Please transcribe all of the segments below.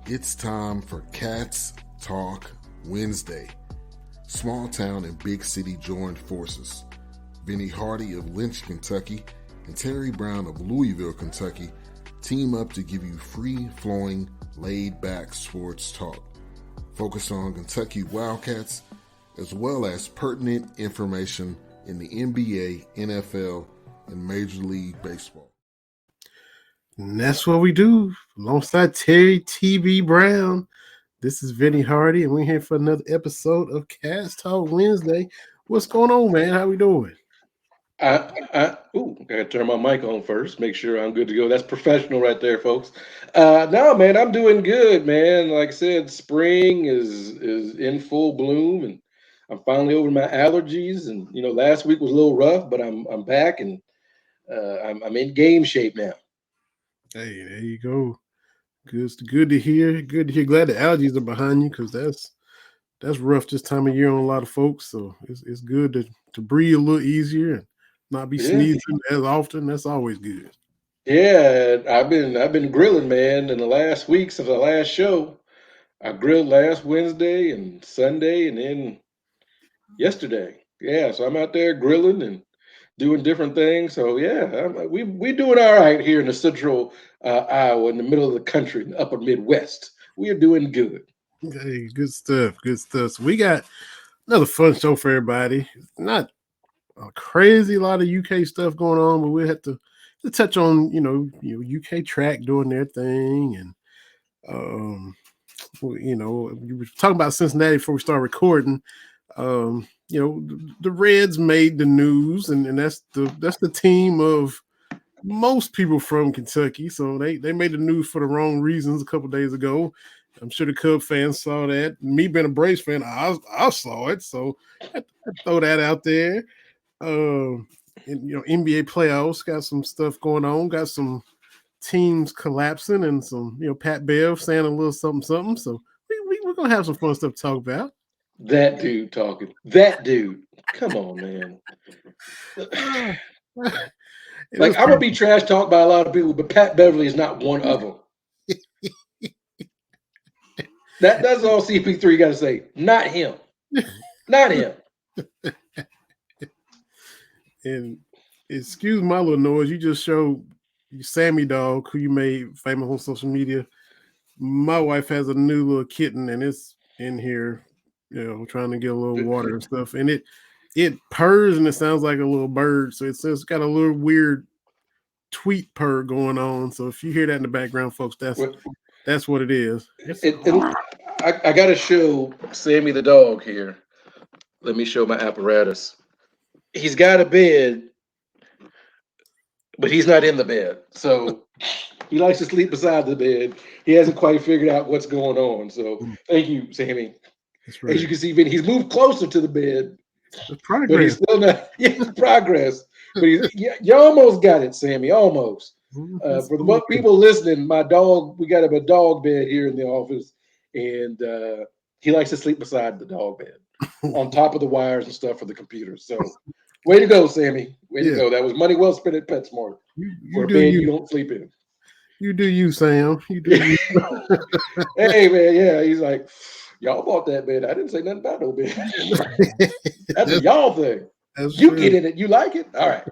It's time for Cats Talk Wednesday. Small town and big city joined forces. Vinny Hardy of Lynch, Kentucky, and Terry Brown of Louisville, Kentucky, team up to give you free-flowing, laid-back sports talk. Focus on Kentucky Wildcats, as well as pertinent information in the NBA, NFL, and Major League Baseball. And that's what we do alongside Terry T.B. Brown. This is Vinny Hardy, and we're here for another episode of Cats Talk Wednesday. What's going on, man? How we doing? Gotta turn my mic on first, make sure I'm good to go. That's professional right there, folks. No, man, I'm doing good, man. Like I said, spring is in full bloom, and I'm finally over my allergies. And last week was a little rough, but I'm back, and I'm in game shape now. Hey, there you go. Good to hear. Good to hear. Glad the allergies are behind you, because that's rough this time of year on a lot of folks. So it's good to breathe a little easier and not be sneezing as often. That's always good. Yeah, I've been grilling, man, in the last week since the last show. I grilled last Wednesday and Sunday, and then yesterday. Yeah, so I'm out there grilling and doing different things. So yeah, we doing all right here in the central Iowa, in the middle of the country, in the upper Midwest. We are doing good. Hey, good stuff. Good stuff. So we got another fun show for everybody. Not a crazy lot of UK stuff going on, but we have to touch on UK track doing their thing, and we were talking about Cincinnati before we started recording. The Reds made the news, and that's the team of most people from Kentucky. So they made the news for the wrong reasons a couple days ago. I'm sure the Cub fans saw that. Me being a Braves fan, I saw it. So I throw that out there. And, NBA playoffs got some stuff going on. Got some teams collapsing, and some Pat Bev saying a little something. So we're gonna have some fun stuff to talk about. That dude talking. That dude. Come on, man. Like, I'm gonna be trash talked by a lot of people, but Pat Beverly is not one of them. That's all CP3 got to say. Not him. Not him. And excuse my little noise. You just showed Sammy Dog, who you made famous on social media. My wife has a new little kitten, and it's in here, trying to get a little water and stuff. And it purrs, and it sounds like a little bird. So it's got a little weird tweet purr going on. So if you hear that in the background, folks, that's what it is. I got to show Sammy the dog here. Let me show my apparatus. He's got a bed, but he's not in the bed. So he likes to sleep beside the bed. He hasn't quite figured out what's going on. So thank you, Sammy. That's right. As you can see, Vinny, he's moved closer to the bed. Progress. But he's still not. Yeah, progress. But you almost got it, Sammy. Almost. For the people listening, we got a dog bed here in the office, and he likes to sleep beside the dog bed, on top of the wires and stuff for the computer. So, way to go, Sammy. Way to go. That was money well spent at PetSmart. For a bed you don't sleep in. You do you, Sam. You do you. Hey, man, yeah. He's like, y'all bought that bed. I didn't say nothing about no bed. That's a y'all thing. You true. Get in it. You like it? All right.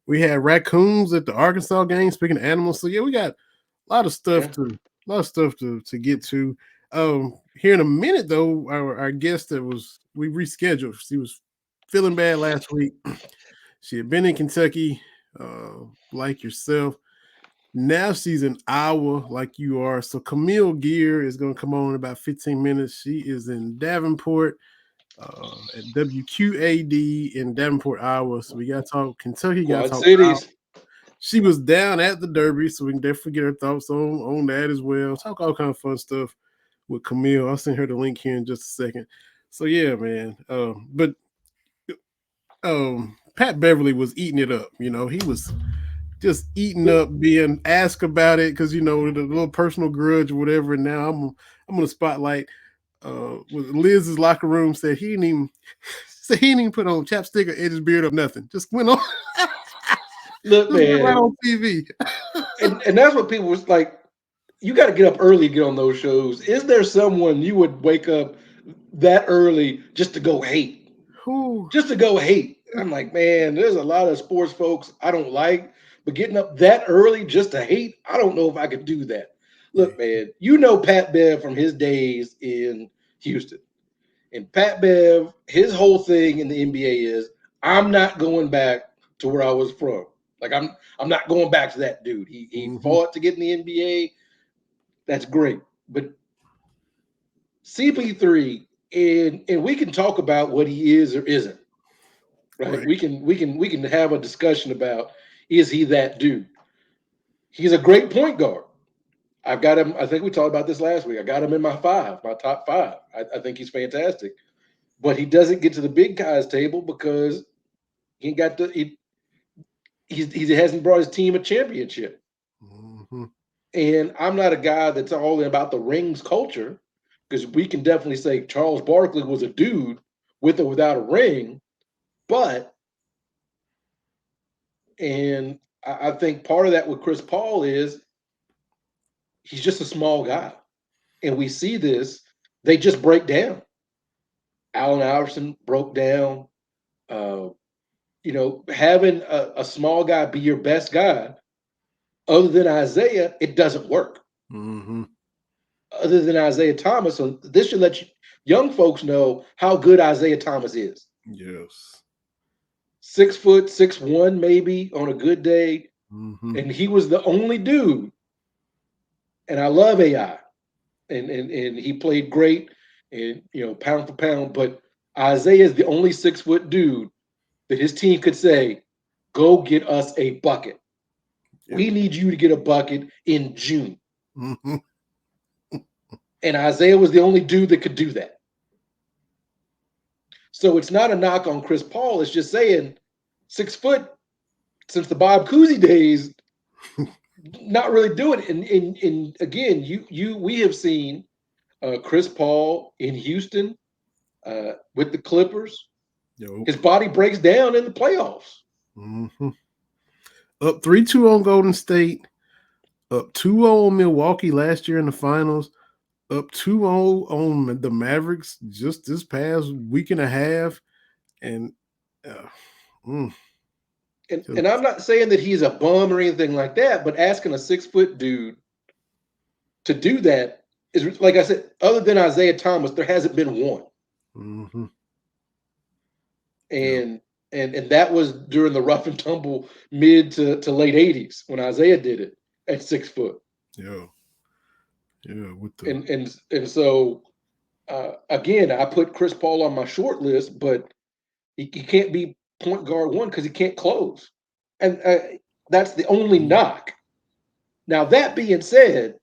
We had raccoons at the Arkansas game. Speaking of animals, so yeah, we got a lot of stuff to get to. Here in a minute, though, our guest we rescheduled. She was feeling bad last week. She had been in Kentucky, like yourself. Now she's in Iowa, like you are. So Camille Gear is going to come on in about 15 minutes. She is in Davenport, at WQAD in Davenport, Iowa. So we got to talk Kentucky. Got to talk cities. She was down at the Derby, so we can definitely get her thoughts on that as well. Talk all kind of fun stuff with Camille. I'll send her the link here in just a second. So yeah, man. But Pat Beverly was eating it up. He was just eating up, being asked about it because the little personal grudge or whatever. And now I'm on the spotlight. With Liz's locker room, said he didn't even put on chapstick or edge his beard up, nothing. Just went on. Look, man, on TV. and that's what people was like. you got to get up early to get on those shows. Is there someone you would wake up that early just to go hate? Whew. Just to go hate. I'm like, man, there's a lot of sports folks I don't like, but getting up that early just to hate, I don't know if I could do that. Look, man, you know Pat Bev from his days in Houston. And Pat Bev, his whole thing in the NBA is, I'm not going back to where I was from. Like I'm not going back to that dude. He fought to get in the NBA. That's great. But CP3, and we can talk about what he is or isn't. Right? We can have a discussion about, is he that dude? He's a great point guard. I've got him. I think we talked about this last week. I got him in my top five. I think he's fantastic. But he doesn't get to the big guys table because he got he hasn't brought his team a championship. Mm-hmm. And I'm not a guy that's all about the rings culture, because we can definitely say Charles Barkley was a dude with or without a ring. But, and I think part of that with Chris Paul is he's just a small guy. And we see this, they just break down. Allen Iverson broke down. Having a small guy be your best guy, other than Isaiah, it doesn't work. Mm-hmm. Other than Isaiah Thomas. So this should let young folks know how good Isaiah Thomas is. Yes. 6 foot, 6'1", maybe on a good day. Mm-hmm. And he was the only dude. And I love AI. And he played great, and pound for pound. But Isaiah is the only 6 foot dude that his team could say, go get us a bucket. Yep. We need you to get a bucket in June. Mm-hmm. And Isaiah was the only dude that could do that. So it's not a knock on Chris Paul. It's just saying 6 foot since the Bob Cousy days, not really doing it. And again, we have seen Chris Paul in Houston with the Clippers. Yo. His body breaks down in the playoffs. Mm-hmm. Up 3-2 on Golden State, up 2-0 on Milwaukee last year in the finals, up 2-0 on the Mavericks just this past week and a half. And I'm not saying that he's a bum or anything like that, but asking a 6 foot dude to do that is, like I said, other than Isaiah Thomas, there hasn't been one. Mm-hmm. And that was during the rough and tumble mid to late 80s when Isaiah did it at 6 foot. Yeah. With and so again, I put Chris Paul on my short list, but he can't be point guard one because he can't close, and that's the only knock. Now, that being said,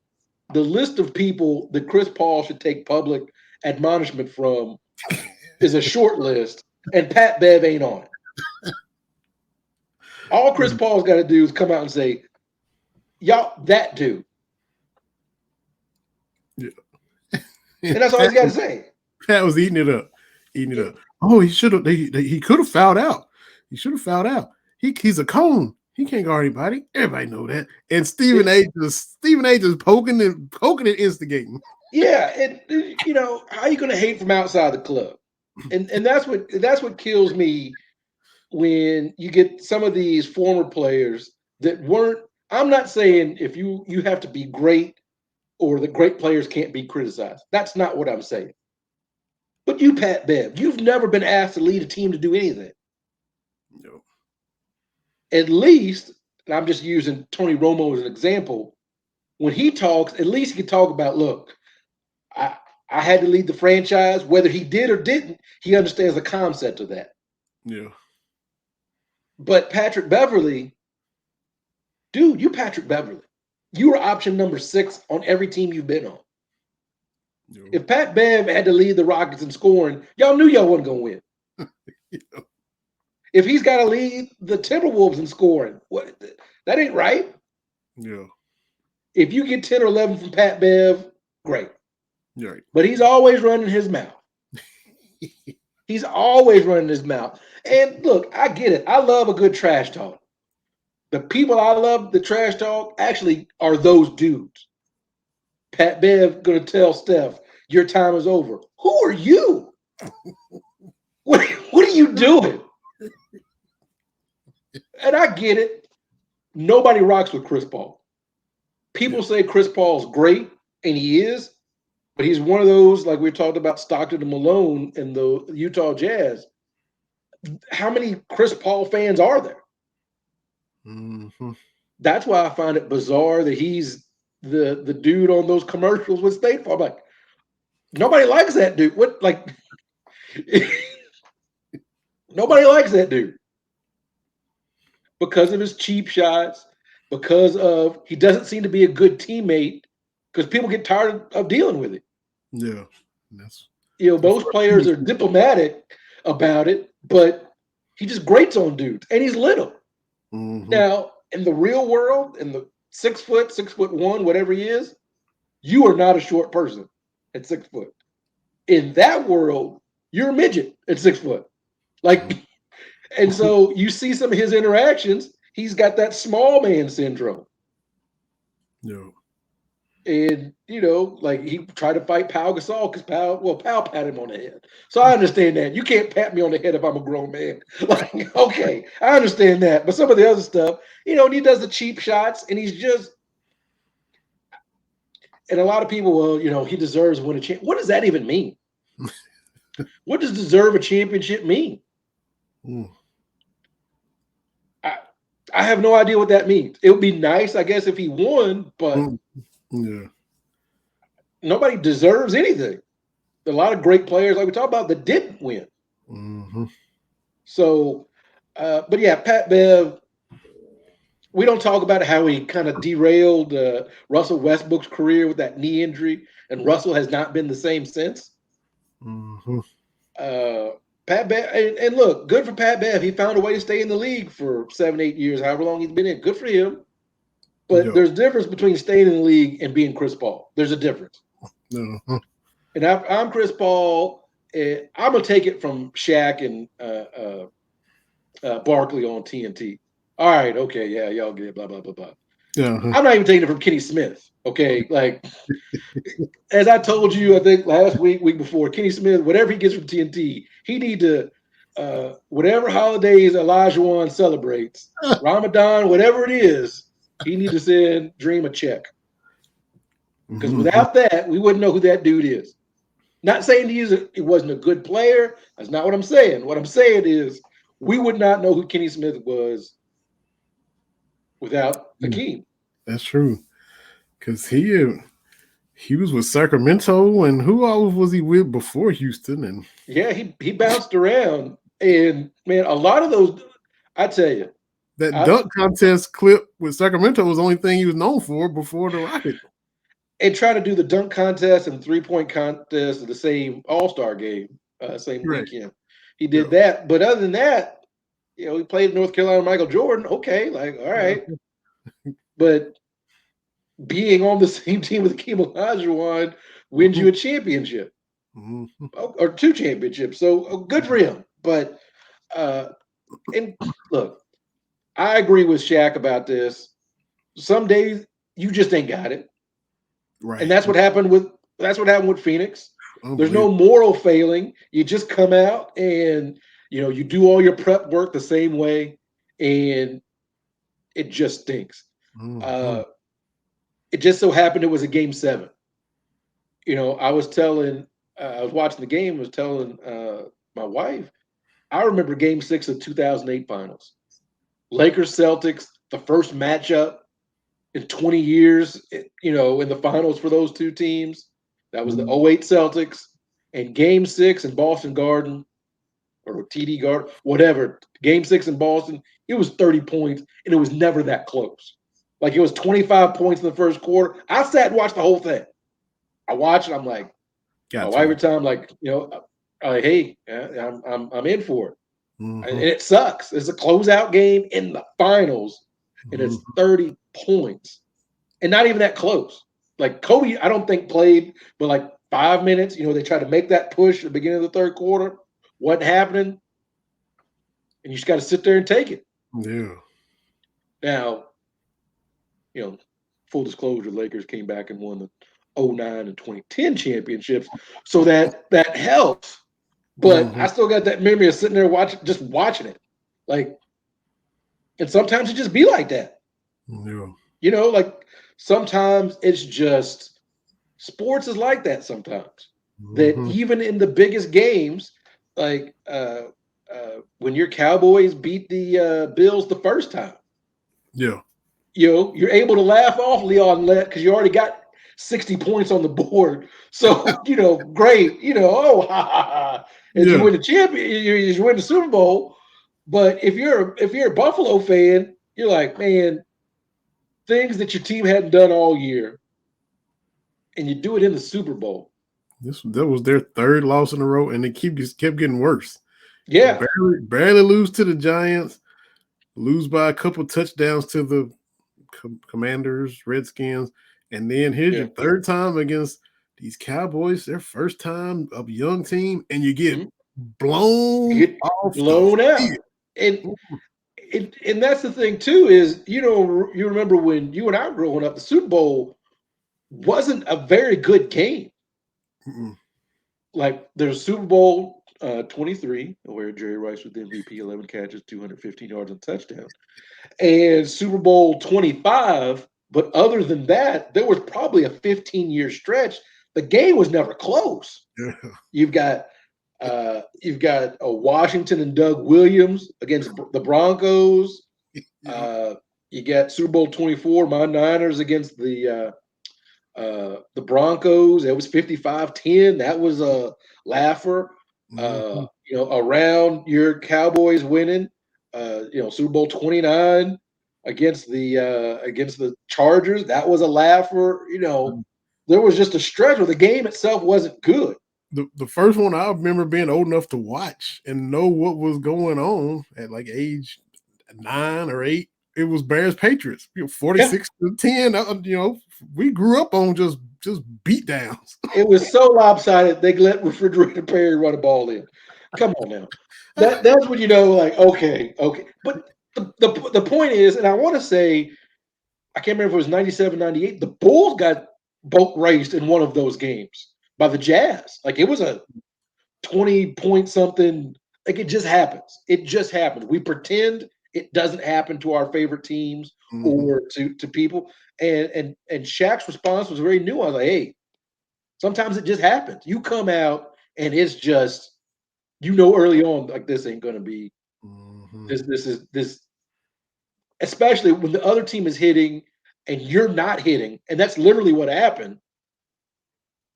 the list of people that Chris Paul should take public admonishment from is a short list, and Pat Bev ain't on it. All Chris Paul's got to do is come out and say, y'all, that dude. Yeah. And that's all he's got to say. Pat was eating it up. Oh, he should have. He could have fouled out. He should have fouled out. He's a cone. He can't guard anybody. Everybody know that. And Stephen A. just poking and instigating. Yeah, and how are you going to hate from outside the club? And that's what kills me when you get some of these former players that weren't. I'm not saying if you have to be great or the great players can't be criticized. That's not what I'm saying. But you, Pat Bev, you've never been asked to lead a team to do anything. No. At least, and I'm just using Tony Romo as an example, when he talks, at least he can talk about, look, I had to lead the franchise. Whether he did or didn't, he understands the concept of that. Yeah. But Patrick Beverly, dude, you Patrick Beverly. You were option number 6 on every team you've been on. No. If Pat Bev had to lead the Rockets in scoring, y'all knew y'all wasn't going to win. Yeah. If he's got to lead the Timberwolves in scoring, that ain't right. Yeah. If you get 10 or 11 from Pat Bev, great. Right. But he's always running his mouth. He's always running his mouth. And look, I get it. I love a good trash talk. The people I love the trash talk actually are those dudes. Pat Bev going to tell Steph, your time is over. Who are you? What are you doing? And I get it. Nobody rocks with Chris Paul. People say Chris Paul's great, and he is, but he's one of those, like we talked about Stockton and Malone and the Utah Jazz. How many Chris Paul fans are there? Mm-hmm. That's why I find it bizarre that he's the dude on those commercials with State Farm. Like, nobody likes that dude. What, like, nobody likes that dude because of his cheap shots, because of he doesn't seem to be a good teammate, because people get tired of dealing with it. Yeah. That's Most players are diplomatic about it, but he just grates on dudes, and he's little. Mm-hmm. Now, in the real world, in the 6 foot, 6'1", whatever he is, you are not a short person at 6 foot. In that world, you're a midget at 6 foot. Like, and so you see some of his interactions, he's got that small man syndrome. Yeah. And, like he tried to fight Pau Gasol because Pau pat him on the head. So I understand that. You can't pat me on the head if I'm a grown man. Like, okay, I understand that. But some of the other stuff, and he does the cheap shots, and he's just, and a lot of people, he deserves to win a championship. What does that even mean? What does deserve a championship mean? Mm. I have no idea what that means. It would be nice, I guess, if he won, but yeah, nobody deserves anything. A lot of great players, like we talked about, that didn't win. Mm-hmm. So, but yeah, Pat Bev, we don't talk about how he kind of derailed Russell Westbrook's career with that knee injury, and Russell has not been the same since. Mm-hmm. Pat Bev, and look, good for Pat Bev. He found a way to stay in the league for 7-8 years, however long he's been in. Good for him. But there's a difference between staying in the league and being Chris Paul. There's a difference. Uh-huh. And I'm Chris Paul. And I'm gonna take it from Shaq and Barkley on TNT. All right, okay, yeah, y'all get it, blah blah blah blah. Uh-huh. I'm not even taking it from Kenny Smith. Okay, like as I told you, I think last week before, Kenny Smith, whatever he gets from TNT, he need to whatever holidays Olajuwon celebrates, Ramadan, whatever it is, he need to send Dream a check. Because without that, we wouldn't know who that dude is. Not saying he wasn't a good player. That's not what I'm saying. What I'm saying is we would not know who Kenny Smith was without Hakeem. That's true. Because he was with Sacramento, and who all was he with before Houston? And yeah, he bounced around. And man, a lot of those, I tell you, that dunk contest clip with Sacramento was the only thing he was known for before the Rockets. And trying to do the dunk contest and 3-point contest at the same All-Star game, same weekend. He did that. But other than that, he played North Carolina Michael Jordan. Okay, like, all right. But being on the same team with Hakeem Olajuwon wins you a championship. Or 2 championships. So good for him. But and look, I agree with Shaq about this. Some days you just ain't got it. Right. And that's what happened with Phoenix. There's no moral failing. You just come out and you do all your prep work the same way, and it just stinks. It just so happened it was a game 7. I was watching the game, was telling my wife, I remember game 6 of 2008 finals. Lakers Celtics, the first matchup in 20 years, in the finals for those two teams. That was the 08 Celtics, and game 6 in Boston Garden or TD Garden, whatever. Game 6 in Boston, it was 30 points, and it was never that close. Like it was 25 points in the first quarter. I sat and watched the whole thing. I watched it. I'm like, every time, like, hey, I'm in for it. And it sucks. It's a closeout game in the finals, and it's 30 points, and not even that close. Like Kobe, I don't think played, but like 5 minutes. They tried to make that push at the beginning of the third quarter. Wasn't happening, and you just got to sit there and take it. Yeah. Now, full disclosure, Lakers came back and won 09 and 2010 championships. So that helps. But I still got that memory of sitting there watching it. Like, and sometimes it just be like that. Yeah. Like sometimes it's just sports is like that sometimes. That even in the biggest games, like when your Cowboys beat the Bills the first time, Yeah. you're able to laugh off Leon Lett because you already got 60 points on the board. So, great, oh, ha, ha, ha. As you win the you win the Super Bowl. But if you're a Buffalo fan, you're like, man, things that your team hadn't done all year, and you do it in the Super Bowl. That was their third loss in a row, and it kept getting worse. Yeah. Barely lose to the Giants, lose by a couple touchdowns to the Commanders, Redskins, and then here's your third time against these Cowboys, their first time of young team, and you get blown out. And that's the thing too is you remember when you and I were growing up, the Super Bowl wasn't a very good game. Like there's Super Bowl 23 where Jerry Rice was the MVP, 11 catches, 215 yards and touchdown, and Super Bowl 25. But other than that, there was probably a 15-year stretch. The game was never close. You've got a Washington and Doug Williams against the Broncos. You got Super Bowl 24, my Niners against the Broncos. It was 55-10. That was a laugher. Around your Cowboys winning, Super Bowl 29 against the Chargers. That was a laugher. There was just a stretch where the game itself wasn't good. The first one I remember being old enough to watch and know what was going on at like age 9 or 8. It was Bears Patriots, 46-10. We grew up on just beat downs. It was so lopsided they let Refrigerator Perry run a ball in. Come on now, that's when like okay. But the point is, and I want to say, I can't remember if it was 97, 98. The Bulls got boat raced in one of those games by the Jazz. Like it was a 20-point something. Like it just happens. It just happens. We pretend it doesn't happen to our favorite teams or to people. And Shaq's response was very new. I was like, hey, sometimes it just happens. You come out and it's just, early on, like this ain't gonna be this, especially when the other team is hitting and you're not hitting, and that's literally what happened.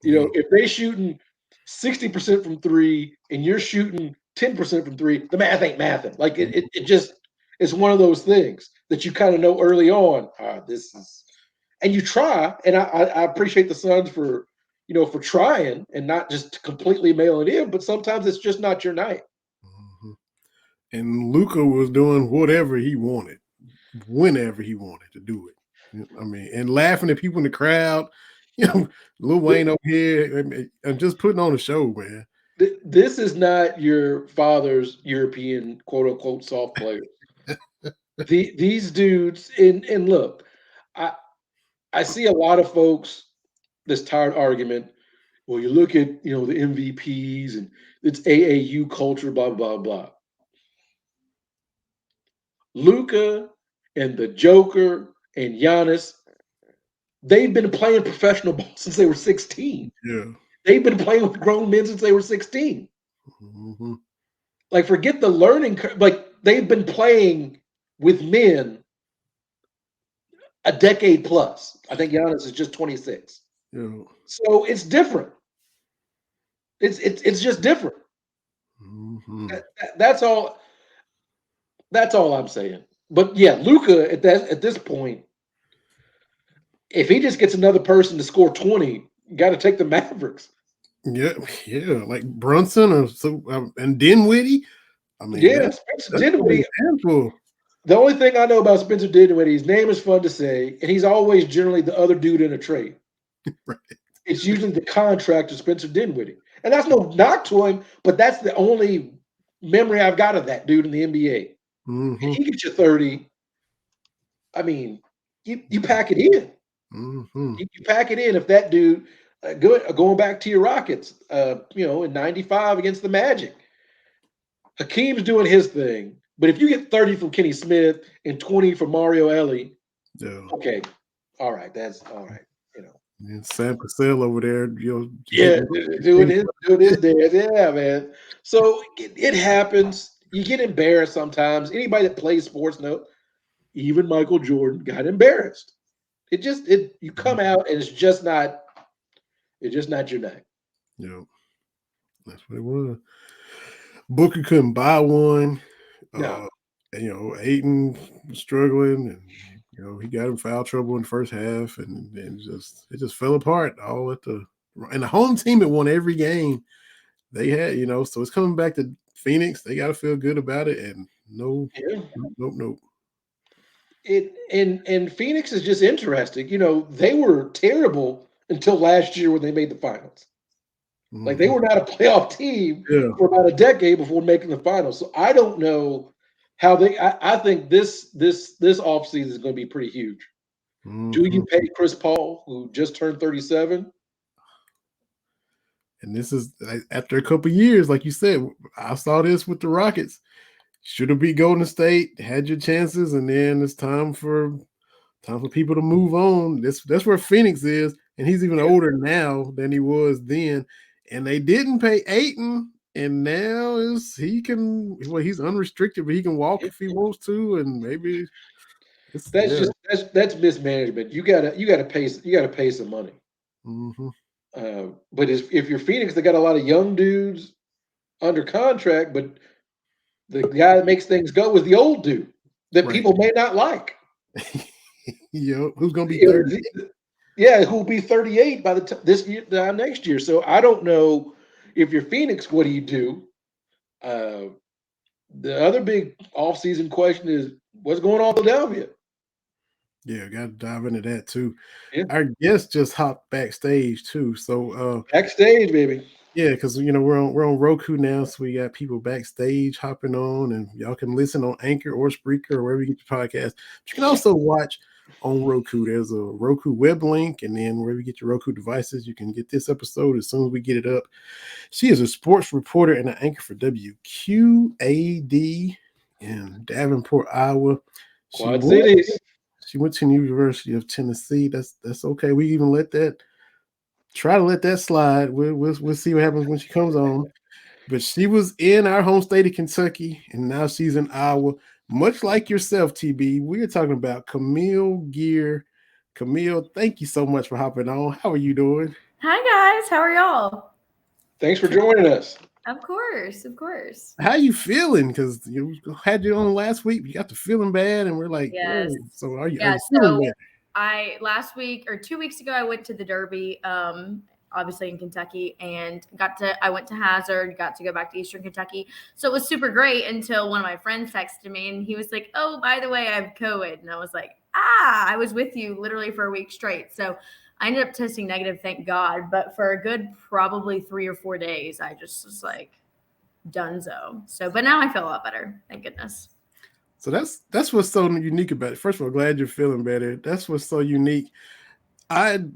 If they shooting 60% from 3 and you're shooting 10% from 3, the math ain't mathing. Like it just, it's one of those things that you kind of know early on. This is, and you try, and I appreciate the Suns for for trying and not just completely mailing it in, but sometimes it's just not your night. And Luka was doing whatever he wanted, whenever he wanted to do it. I mean, and laughing at people in the crowd. Lil Wayne over here, and just putting on a show, man. This is not your father's European quote unquote soft players. These dudes, and look, I see a lot of folks, this tired argument. Well, you look at the MVPs and it's AAU culture, blah blah blah. Luka and the Joker and Giannis, they've been playing professional ball since they were 16. Yeah. They've been playing with grown men since they were 16. Like, forget the learning curve. Like, they've been playing with men a decade plus. I think Giannis is just 26. Yeah. So it's different. It's just different. That's all. That's all I'm saying. But yeah, Luka at this point, if he just gets another person to score 20, you got to take the Mavericks. Yeah, like Brunson and Dinwiddie. I mean, Spencer Dinwiddie. The only thing I know about Spencer Dinwiddie, his name is fun to say, and he's always generally the other dude in a trade. Right. It's usually the contract of Spencer Dinwiddie, and that's no knock to him, but that's the only memory I've got of that dude in the NBA. If he gets you 30, I mean, you pack it in. Mm-hmm. You pack it in if that dude going back to your Rockets, in '95 against the Magic. Hakeem's doing his thing, but if you get 30 from Kenny Smith and 20 from Mario Ellie, Yeah. okay, all right, that's all right. And Sam Cassell over there, Yeah, doing his dance. Yeah, man. So it happens. You get embarrassed sometimes. Anybody that plays sports knows. Even Michael Jordan got embarrassed. You come out and it's just not your night. Yeah, that's what it was. Booker couldn't buy one. No. And, Ayton was struggling, and he got in foul trouble in the first half, and it just fell apart all at and the home team had won every game they had, so it's coming back to Phoenix. They got to feel good about it, and nope. And Phoenix is just interesting. They were terrible until last year when they made the finals. Like they were not a playoff team for about a decade before making the finals. So I don't know how I think this offseason is going to be pretty huge. Do you pay Chris Paul, who just turned 37? And this is after a couple of years, like you said. I saw this with the Rockets. Should have beat Golden State, had your chances, and then it's time for people to move on. That's where Phoenix is, and he's even older now than he was then. And they didn't pay Ayton, and now he's unrestricted, but he can walk if he wants to, and maybe that's mismanagement. You gotta pay some money. Mm-hmm. But if you're Phoenix, they got a lot of young dudes under contract, but the guy that makes things go is the old dude that people may not like. Who's going to be 30? Yeah, who'll be 38 by this year, next year. So I don't know if you're Phoenix, what do you do? The other big offseason question is what's going on in Philadelphia? Yeah, got to dive into that too. Yeah. Our guest just hopped backstage too. So backstage, baby. Yeah, because we're on Roku now, so we got people backstage hopping on, and y'all can listen on Anchor or Spreaker or wherever you get your podcast. But you can also watch on Roku. There's a Roku web link, and then wherever you get your Roku devices, you can get this episode as soon as we get it up. She is a sports reporter and an anchor for WQAD in Davenport, Iowa. Quad Cities. She went to the University of Tennessee. That's okay. We even try to let that slide. We'll see what happens when she comes on. But she was in our home state of Kentucky, and now she's in Iowa. Much like yourself, TB, we are talking about Camille Gear. Camille, thank you so much for hopping on. How are you doing? Hi, guys. How are y'all? Thanks for joining us. Of course. How you feeling? Because you had you on last week. You got to feeling bad, and we're like, yes. Whoa. So are you feeling bad? Last week or 2 weeks ago, I went to the Derby, obviously in Kentucky, and I went to Hazard, got to go back to Eastern Kentucky. So it was super great until one of my friends texted me, and he was like, oh, by the way, I have COVID. And I was like, I was with you literally for a week straight. So I ended up testing negative, thank God. But for a good probably 3 or 4 days, I just was like donezo. So, but now I feel a lot better. Thank goodness. So that's what's so unique about it. First of all, glad you're feeling better. That's what's so unique. I'd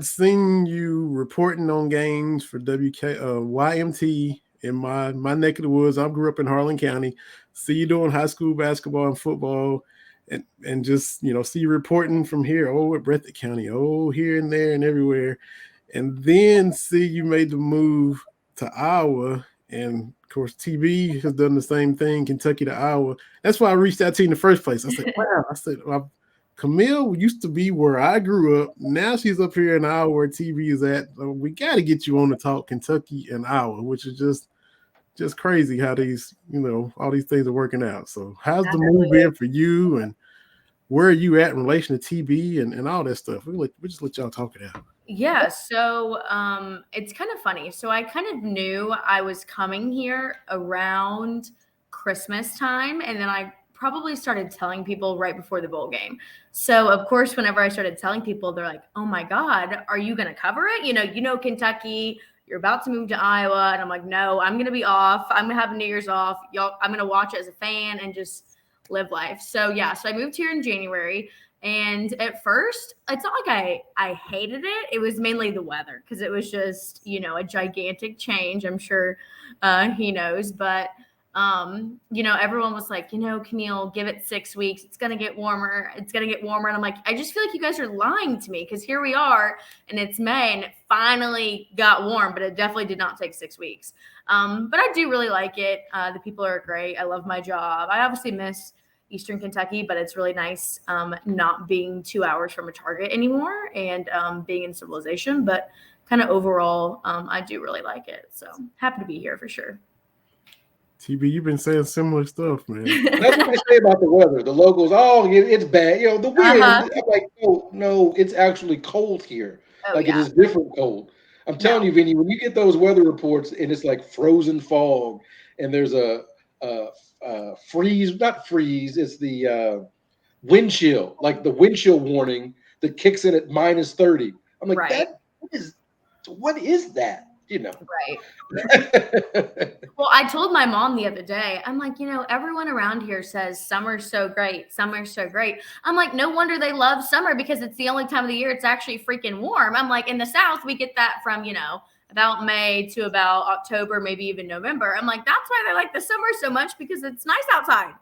seen you reporting on games for YMT in my neck of the woods. I grew up in Harlan County. See you doing high school basketball and football, and just see you reporting from here. Oh, at Breathitt County. Oh, here and there and everywhere, and then see you made the move to Iowa. And of course, TB has done the same thing, Kentucky to Iowa. That's why I reached out to you in the first place. I said, wow. I said, Camille used to be where I grew up. Now she's up here in Iowa where TB is at. So we got to get you on to talk Kentucky and Iowa, which is just crazy how these, all these things are working out. So how's the move been for you, and where are you at in relation to TB and all that stuff? We just let y'all talk it out. Yeah, so it's kind of funny. So I kind of knew I was coming here around Christmas time, and then I probably started telling people right before the bowl game. So of course, whenever I started telling people, they're like, oh my God, are you going to cover it? You know, Kentucky, you're about to move to Iowa. And I'm like, no, I'm going to be off. I'm going to have New Year's off. I'm going to watch it as a fan and just live life. So yeah, so I moved here in January. And at first, it's not like I hated it. It was mainly the weather because it was just, a gigantic change. I'm sure he knows. But, everyone was like, Camille, give it 6 weeks. It's going to get warmer. It's going to get warmer. And I'm like, I just feel like you guys are lying to me because here we are and it's May and it finally got warm, but it definitely did not take 6 weeks. But I do really like it. The people are great. I love my job. I obviously miss Eastern Kentucky, but it's really nice not being 2 hours from a Target anymore and being in civilization. But kind of overall, I do really like it. So happy to be here for sure. TB, you've been saying similar stuff, man. That's what they say about the weather. The locals, it's bad. The wind. I'm like, no, it's actually cold here. It is different cold. I'm telling you, Vinny, when you get those weather reports and it's like frozen fog and there's a freeze, not freeze, it's the wind chill, like the wind chill warning that kicks in at -30. I'm like, what is that? Right. Well, I told my mom the other day, I'm like, everyone around here says summer's so great. Summer's so great. I'm like, no wonder they love summer because it's the only time of the year it's actually freaking warm. I'm like, in the South, we get that from, about May to about October, maybe even November. I'm like, that's why they like the summer so much because it's nice outside.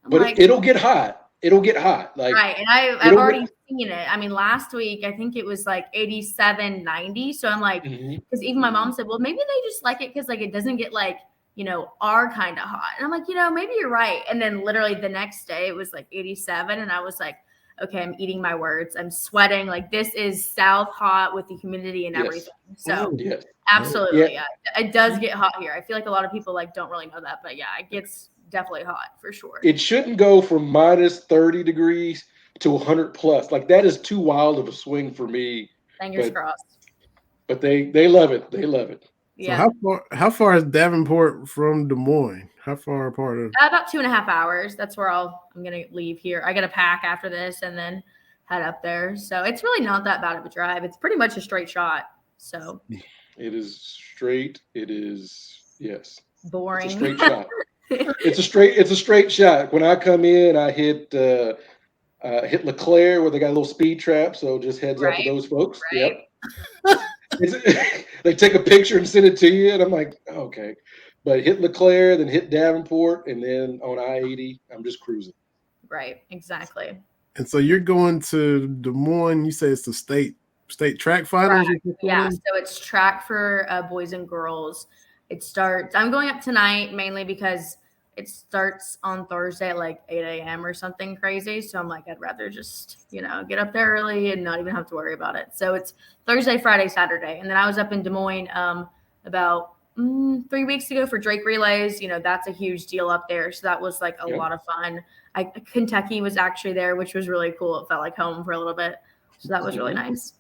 But it'll get hot. It'll get hot. Right. And I've already seen it. I mean, last week, I think it was like 87, 90. So I'm like, because even my mom said, well, maybe they just like it because it doesn't get our kind of hot. And I'm like, maybe you're right. And then literally the next day it was like 87. And I was like, okay, I'm eating my words. I'm sweating. This is South hot with the humidity and everything. So absolutely. Yeah. It does get hot here. I feel like a lot of people don't really know that, but it gets definitely hot for sure. It shouldn't go from -30 degrees to 100 plus. That is too wild of a swing for me. Fingers crossed. But they love it. They love it. Yeah. So how far is Davenport from Des Moines? How far apart of? About 2.5 hours. That's where I'm gonna leave here. I got to pack after this and then head up there. So it's really not that bad of a drive. It's pretty much a straight shot. So it is straight. It is boring. It's a straight shot. It's a straight shot. When I come in, I hit LeClaire where they got a little speed trap. So just heads up to those folks. Right. Yep. They take a picture and send it to you, and I'm like, okay. But hit LeClaire, then hit Davenport, and then on I-80, I'm just cruising. Right. Exactly. And so you're going to Des Moines. You say it's the state track finals. Yeah. So it's track for boys and girls. It starts. I'm going up tonight mainly because it starts on Thursday at 8 a.m. or something crazy. So I'm like, I'd rather just, get up there early and not even have to worry about it. So it's Thursday, Friday, Saturday. And then I was up in Des Moines about 3 weeks ago for Drake Relays. That's a huge deal up there. So that was a lot of fun. Kentucky was actually there, which was really cool. It felt like home for a little bit. So that was really nice.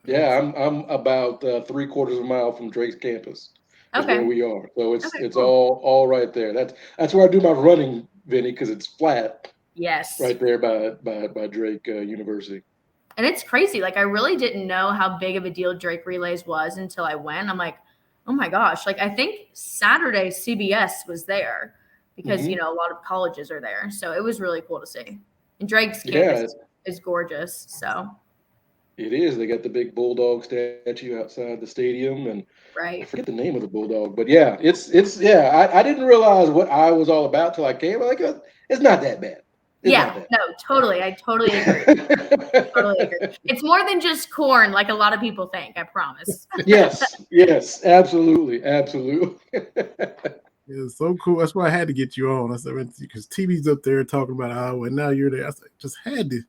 Yeah, I'm about 3/4 of a mile from Drake's campus. Where we are, so it's cool. all right there. That's where I do my running, Vinny, because it's flat. Yes, right there by Drake University. And it's crazy. I really didn't know how big of a deal Drake Relays was until I went. I'm like, oh my gosh! I think Saturday CBS was there because a lot of colleges are there, so it was really cool to see. And Drake's campus is gorgeous. So. It is. They got the big bulldog statue outside the stadium, and I forget the name of the bulldog, but it's I didn't realize what I was all about till I came. It's not that bad. No, totally. I totally agree. Totally agree. It's more than just corn, like a lot of people think. I promise. Yes, absolutely. It's so cool. That's why I had to get you on. I said because TV's up there talking about Iowa, and now you're there. I said, just had to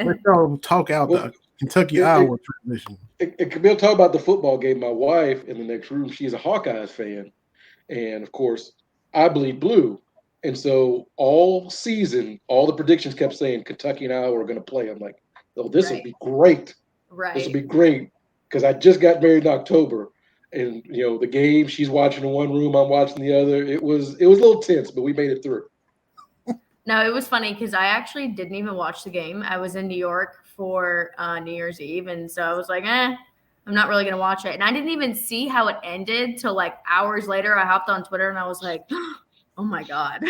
let y'all talk out the Kentucky Iowa transmission. And Camille talk about the football game. My wife in the next room, she's a Hawkeyes fan, and of course, I bleed blue. And so all season, all the predictions kept saying Kentucky and Iowa are going to play. I'm like, oh, this will be great. Right. This will be great because I just got married in October, and the game she's watching in one room, I'm watching the other. It was a little tense, but we made it through. No, it was funny because I actually didn't even watch the game. I was in New York for New Year's Eve, and so I was like, I'm not really going to watch it. And I didn't even see how it ended till hours later. I hopped on Twitter and I was like, oh my God.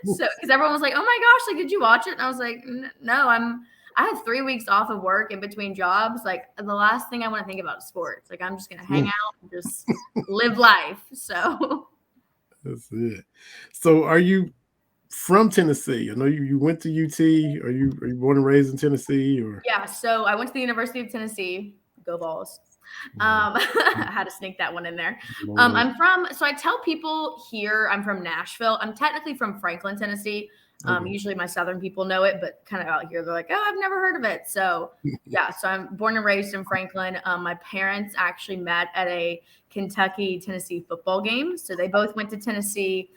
So, because everyone was like, oh my gosh, like, did you watch it? And I was like, no, I had 3 weeks off of work in between jobs. Like, the last thing I want to think about is sports. Like, I'm just going to hang out and just live life. So That's it. So are you from Tennessee? I know you went to UT. Are you born and raised in Tennessee or? yeah, so I went to the University of Tennessee. Go Vols. I had to sneak that one in there. So I tell people here I'm from Nashville. I'm technically from Franklin, Tennessee. Usually my Southern people know it, but kind of out here, they're like, oh, I've never heard of it. So yeah, so I'm born and raised in Franklin. My parents actually met at a Kentucky-Tennessee football game. So they both went to Tennessee.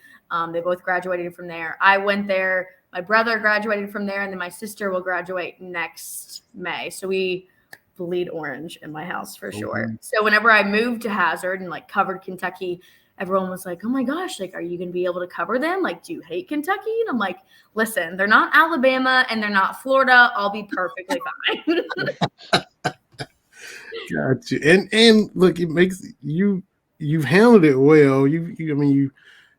They both graduated from there. I went there. My brother graduated from there, and then my sister will graduate next May. So we bleed orange in my house for sure. So whenever I moved to Hazard and like covered Kentucky, everyone was like, oh my gosh, like, are you going to be able to cover them? Like, do you hate Kentucky? And I'm like, listen, they're not Alabama and they're not Florida. I'll be perfectly fine. Gotcha. And look, it makes you've handled it well. I mean,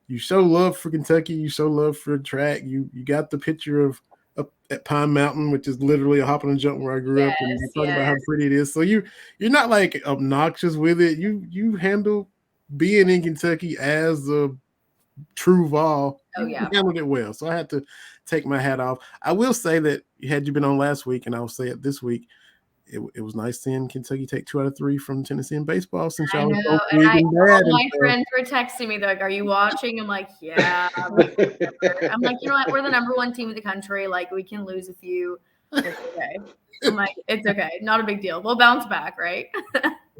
you show love for Kentucky. You show love for track. You got the picture of up at Pine Mountain, which is literally a hop and a jump where I grew up, and you talk about how pretty it is. So you're not like obnoxious with it. You handle being in Kentucky as a true Vol. You handled it well. So I had to take my hat off. I will say that had you been on last week, and I'll say it this week, it was nice seeing Kentucky take 2 out of 3 from Tennessee in baseball since y'all was both big and bad. All my friends were texting me. They're like, are you watching? I'm like, yeah. I'm like, you know what? We're the number 1 team in the country. Like, we can lose a few. It's okay. I'm like, it's okay. Not a big deal. We'll bounce back, right?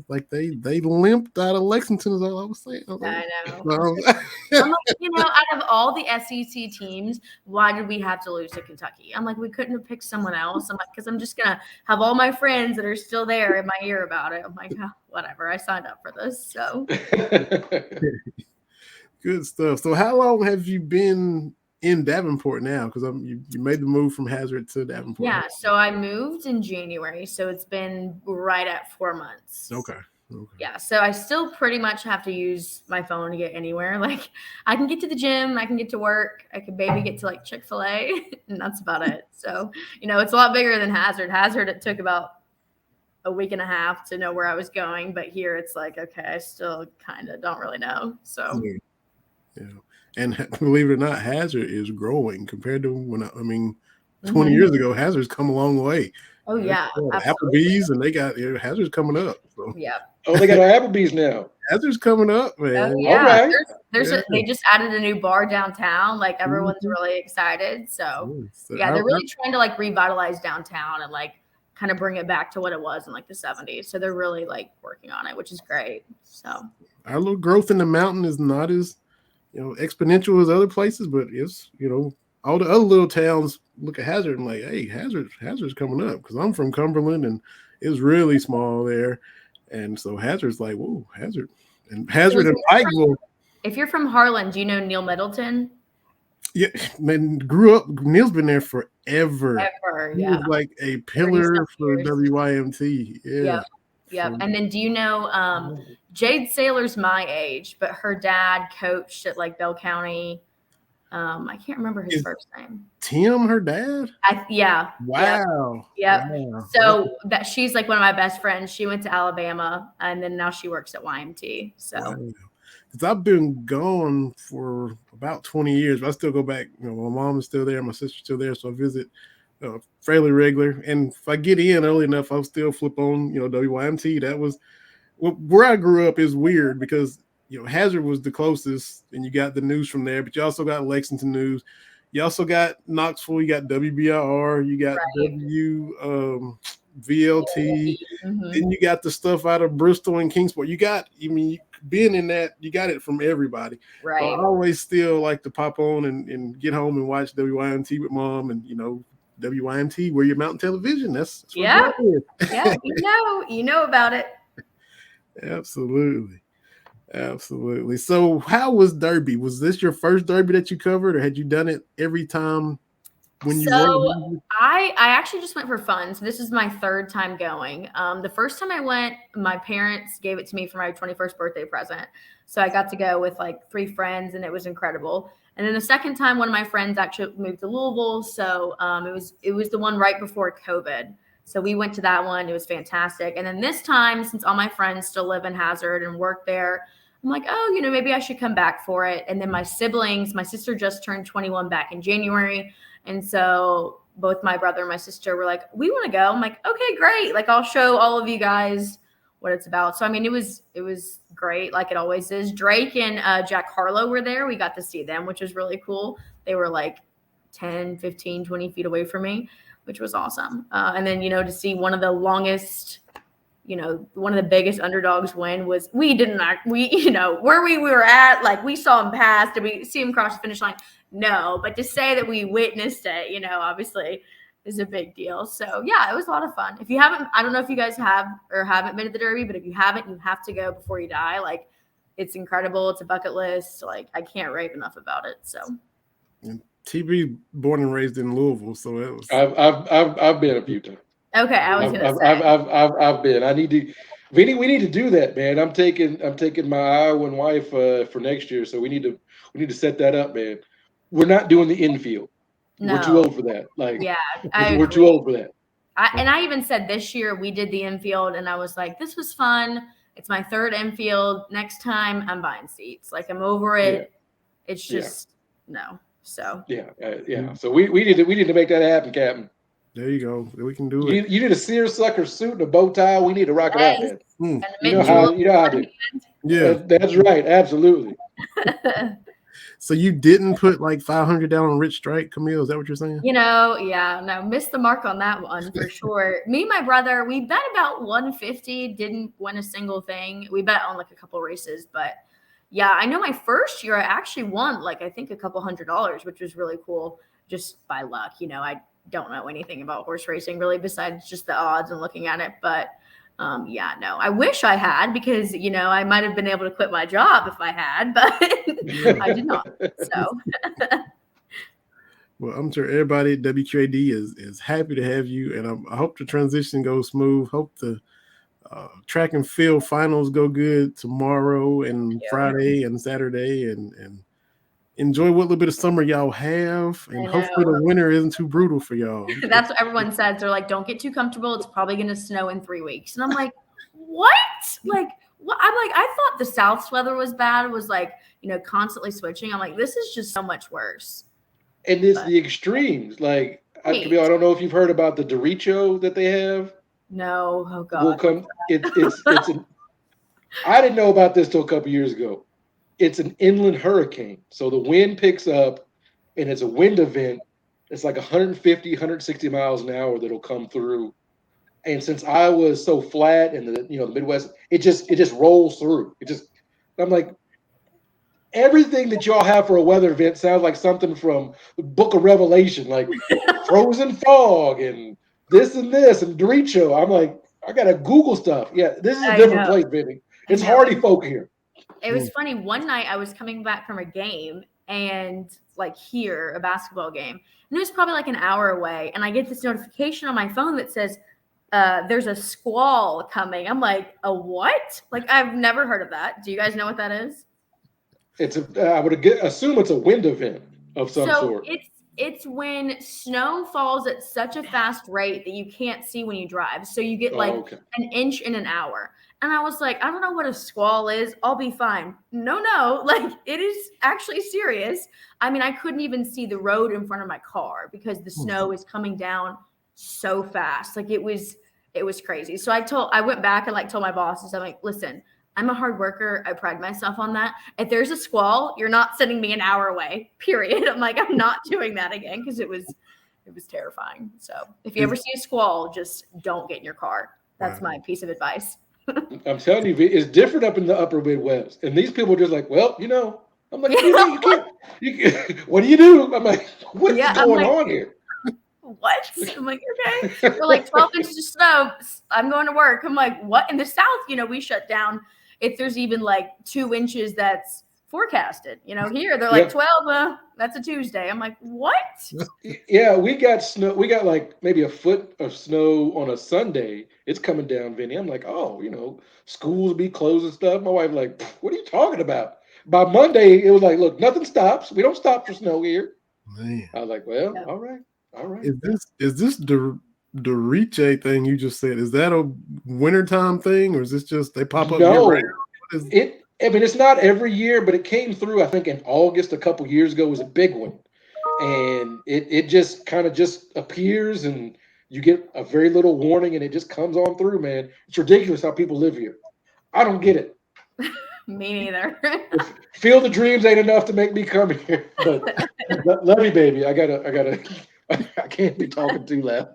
Like they limped out of Lexington is all I was saying. I know. I'm like, you know, out of all the SEC teams, why did we have to lose to Kentucky? I'm like, we couldn't have picked someone else. I'm like, because I'm just gonna have all my friends that are still there in my ear about it. I'm like, oh, whatever. I signed up for this. So good stuff. So how long have you been in Davenport now? Because you made the move from Hazard to Davenport. Yeah, so I moved in January, so it's been right at 4 months. Okay. Yeah, so I still pretty much have to use my phone to get anywhere. Like, I can get to the gym, I can get to work, I could maybe get to like Chick-fil-A, and that's about it. So, you know, it's a lot bigger than Hazard. Hazard, it took about a week and a half to know where I was going, but here it's like, okay, I still kind of don't really know. So, yeah. And believe it or not, Hazard is growing compared to 20 years ago. Hazard's come a long way. Oh yeah, Applebee's, and they got Hazard's coming up. So. Yeah. Oh, they got an Applebee's now. Hazard's coming up, man. Oh, yeah. All right. They just added a new bar downtown. Like, everyone's really excited. So yeah, they're really trying to like revitalize downtown and like kind of bring it back to what it was in like the 70s. So they're really like working on it, which is great. So our little growth in the mountain is not as exponential as other places, but it's all the other little towns look at Hazard and like, hey, Hazard's coming up, because I'm from Cumberland and it was really small there, and so Hazard's like, whoa, Hazard and Pikeville. If you're from Harlan, do you know Neil Middleton? Yeah, man, grew up. Neil's been there forever. He was like a pillar for WYMT. Yeah. Yep. And then do you know Jade Saylor's my age, but her dad coached at like Bell County. I can't remember his first name. Tim, her dad? Yeah. Wow. Yep. Wow. So that she's like one of my best friends. She went to Alabama, and then now she works at YMT. So because I've been gone for about 20 years, but I still go back. My mom is still there, my sister's still there, so I visit fairly regular. And if I get in early enough, I'll still flip on WYMT. That was where I grew up. Is weird because Hazard was the closest, and you got the news from there, but you also got Lexington news. You also got Knoxville. You got WBIR. You got VLT. Then you got the stuff out of Bristol and Kingsport. Being in that, you got it from everybody. Right. So I always still like to pop on and get home and watch WYMT with mom, and WYMT, where your mountain television. That's yeah. You know about it. Absolutely. So how was Derby? Was this your first Derby that you covered, or had you done it every time when you So run? I actually just went for fun. So this is my third time going. The first time I went, my parents gave it to me for my 21st birthday present. So I got to go with like 3 friends, and it was incredible. And then the second time, one of my friends actually moved to Louisville, so it was the one right before COVID. So we went to that one. It was fantastic. And then this time, since all my friends still live in Hazard and work there, I'm like, oh, maybe I should come back for it. And then my siblings, my sister just turned 21 back in January. And so both my brother and my sister were like, we want to go. I'm like, okay, great. Like, I'll show all of you guys what it's about. So, I mean, it was great, like it always is. Drake and Jack Harlow were there. We got to see them, which was really cool. They were like 10, 15, 20 feet away from me, which was awesome. And then, to see one of the longest, one of the biggest underdogs win was where we were at, like we saw him pass. Did we see him cross the finish line? No, but to say that we witnessed it, obviously is a big deal. So yeah, it was a lot of fun. If you haven't, I don't know if you guys have or haven't been to the Derby, but if you haven't, you have to go before you die. Like, it's incredible. It's a bucket list. Like, I can't rave enough about it. So. And TB born and raised in Louisville, so it was. I've been a few times. Okay, I was gonna say. I've been. I need to. Vinny, we need to do that, man. I'm taking my Iowan wife for next year, so we need to set that up, man. We're not doing the infield. No. We're too old for that. Like, yeah, we're too old for that. I even said this year we did the infield, and I was like, this was fun. It's my third infield. Next time, I'm buying seats. Like, I'm over it. Yeah. It's just no. So yeah. So we need to make that happen, Captain. There you go. We can do it. You need a seersucker suit and a bow tie. We need to rock it out, man. You know how I do. Yeah, that's right. Absolutely. So you didn't put like 500 down on Rich Strike, Camille? Is that what you're saying? Missed the mark on that one for sure. Me and my brother, we bet about 150, didn't win a single thing. We bet on like a couple races, but yeah, I know my first year I actually won like I think a couple $100, which was really cool just by luck. I don't know anything about horse racing really besides just the odds and looking at it, but I wish I had because, I might have been able to quit my job if I had, but I did not. So, well, I'm sure everybody at WQAD is happy to have you, and I hope the transition goes smooth. Hope the track and field finals go good tomorrow and Friday and Saturday, and enjoy what little bit of summer y'all have, and hopefully the winter isn't too brutal for y'all. That's what everyone says. They're like, don't get too comfortable. It's probably going to snow in 3 weeks. And I'm like, what? Like, what? I'm like, I thought the South's weather was bad. It was like, constantly switching. I'm like, this is just so much worse. And it's the extremes. Like, Camille, I don't know if you've heard about the derecho that they have. No. Oh, God. I didn't know about this till a couple years ago. It's an inland hurricane. So the wind picks up and it's a wind event. It's like 150, 160 miles an hour that'll come through. And since Iowa is so flat and the Midwest, it just rolls through. I'm like, everything that y'all have for a weather event sounds like something from the Book of Revelation, like frozen fog and this and derecho. I'm like, I gotta Google stuff. Yeah, this is a different place, baby. It's hardy folk here. It was funny. One night I was coming back from a game and like a basketball game, and it was probably like an hour away. And I get this notification on my phone that says, there's a squall coming. I'm like, a what? Like, I've never heard of that. Do you guys know what that is? I would assume it's a wind event of some sort. It's when snow falls at such a fast rate that you can't see when you drive. So you get like an inch in an hour. And I was like, I don't know what a squall is. I'll be fine. No. Like, it is actually serious. I mean, I couldn't even see the road in front of my car because the snow is coming down so fast. Like, it was crazy. So I went back and like told my bosses, I'm like, listen, I'm a hard worker. I pride myself on that. If there's a squall, you're not sending me an hour away, period. I'm like, I'm not doing that again because it was terrifying. So if you ever see a squall, just don't get in your car. That's my piece of advice. I'm telling you, it's different up in the upper Midwest. And these people are just like, well, I'm like, you can't. What do you do? I'm like, what's going on here? What? I'm like, okay. We're like 12 inches of snow. I'm going to work. I'm like, what? In the South, we shut down. If there's even like 2 inches, that's forecasted. Here they're like 12. That's a Tuesday. I'm like, what? Yeah, we got snow. We got like maybe a foot of snow on a Sunday. It's coming down, Vinny. I'm like, oh, schools will be closed and stuff. My wife like, what are you talking about? By Monday, it was like, look, nothing stops. We don't stop for snow here. Man. I was like, well, all right. Is this the Riche thing you just said? Is that a wintertime thing, or is this just they pop up? No, it's not every year, but it came through. I think in August a couple years ago was a big one, and it just kind of just appears, and you get a very little warning, and it just comes on through. Man, it's ridiculous how people live here. I don't get it. Me neither. Field of Dreams ain't enough to make me come here. But love you, baby. I can't be talking too loud.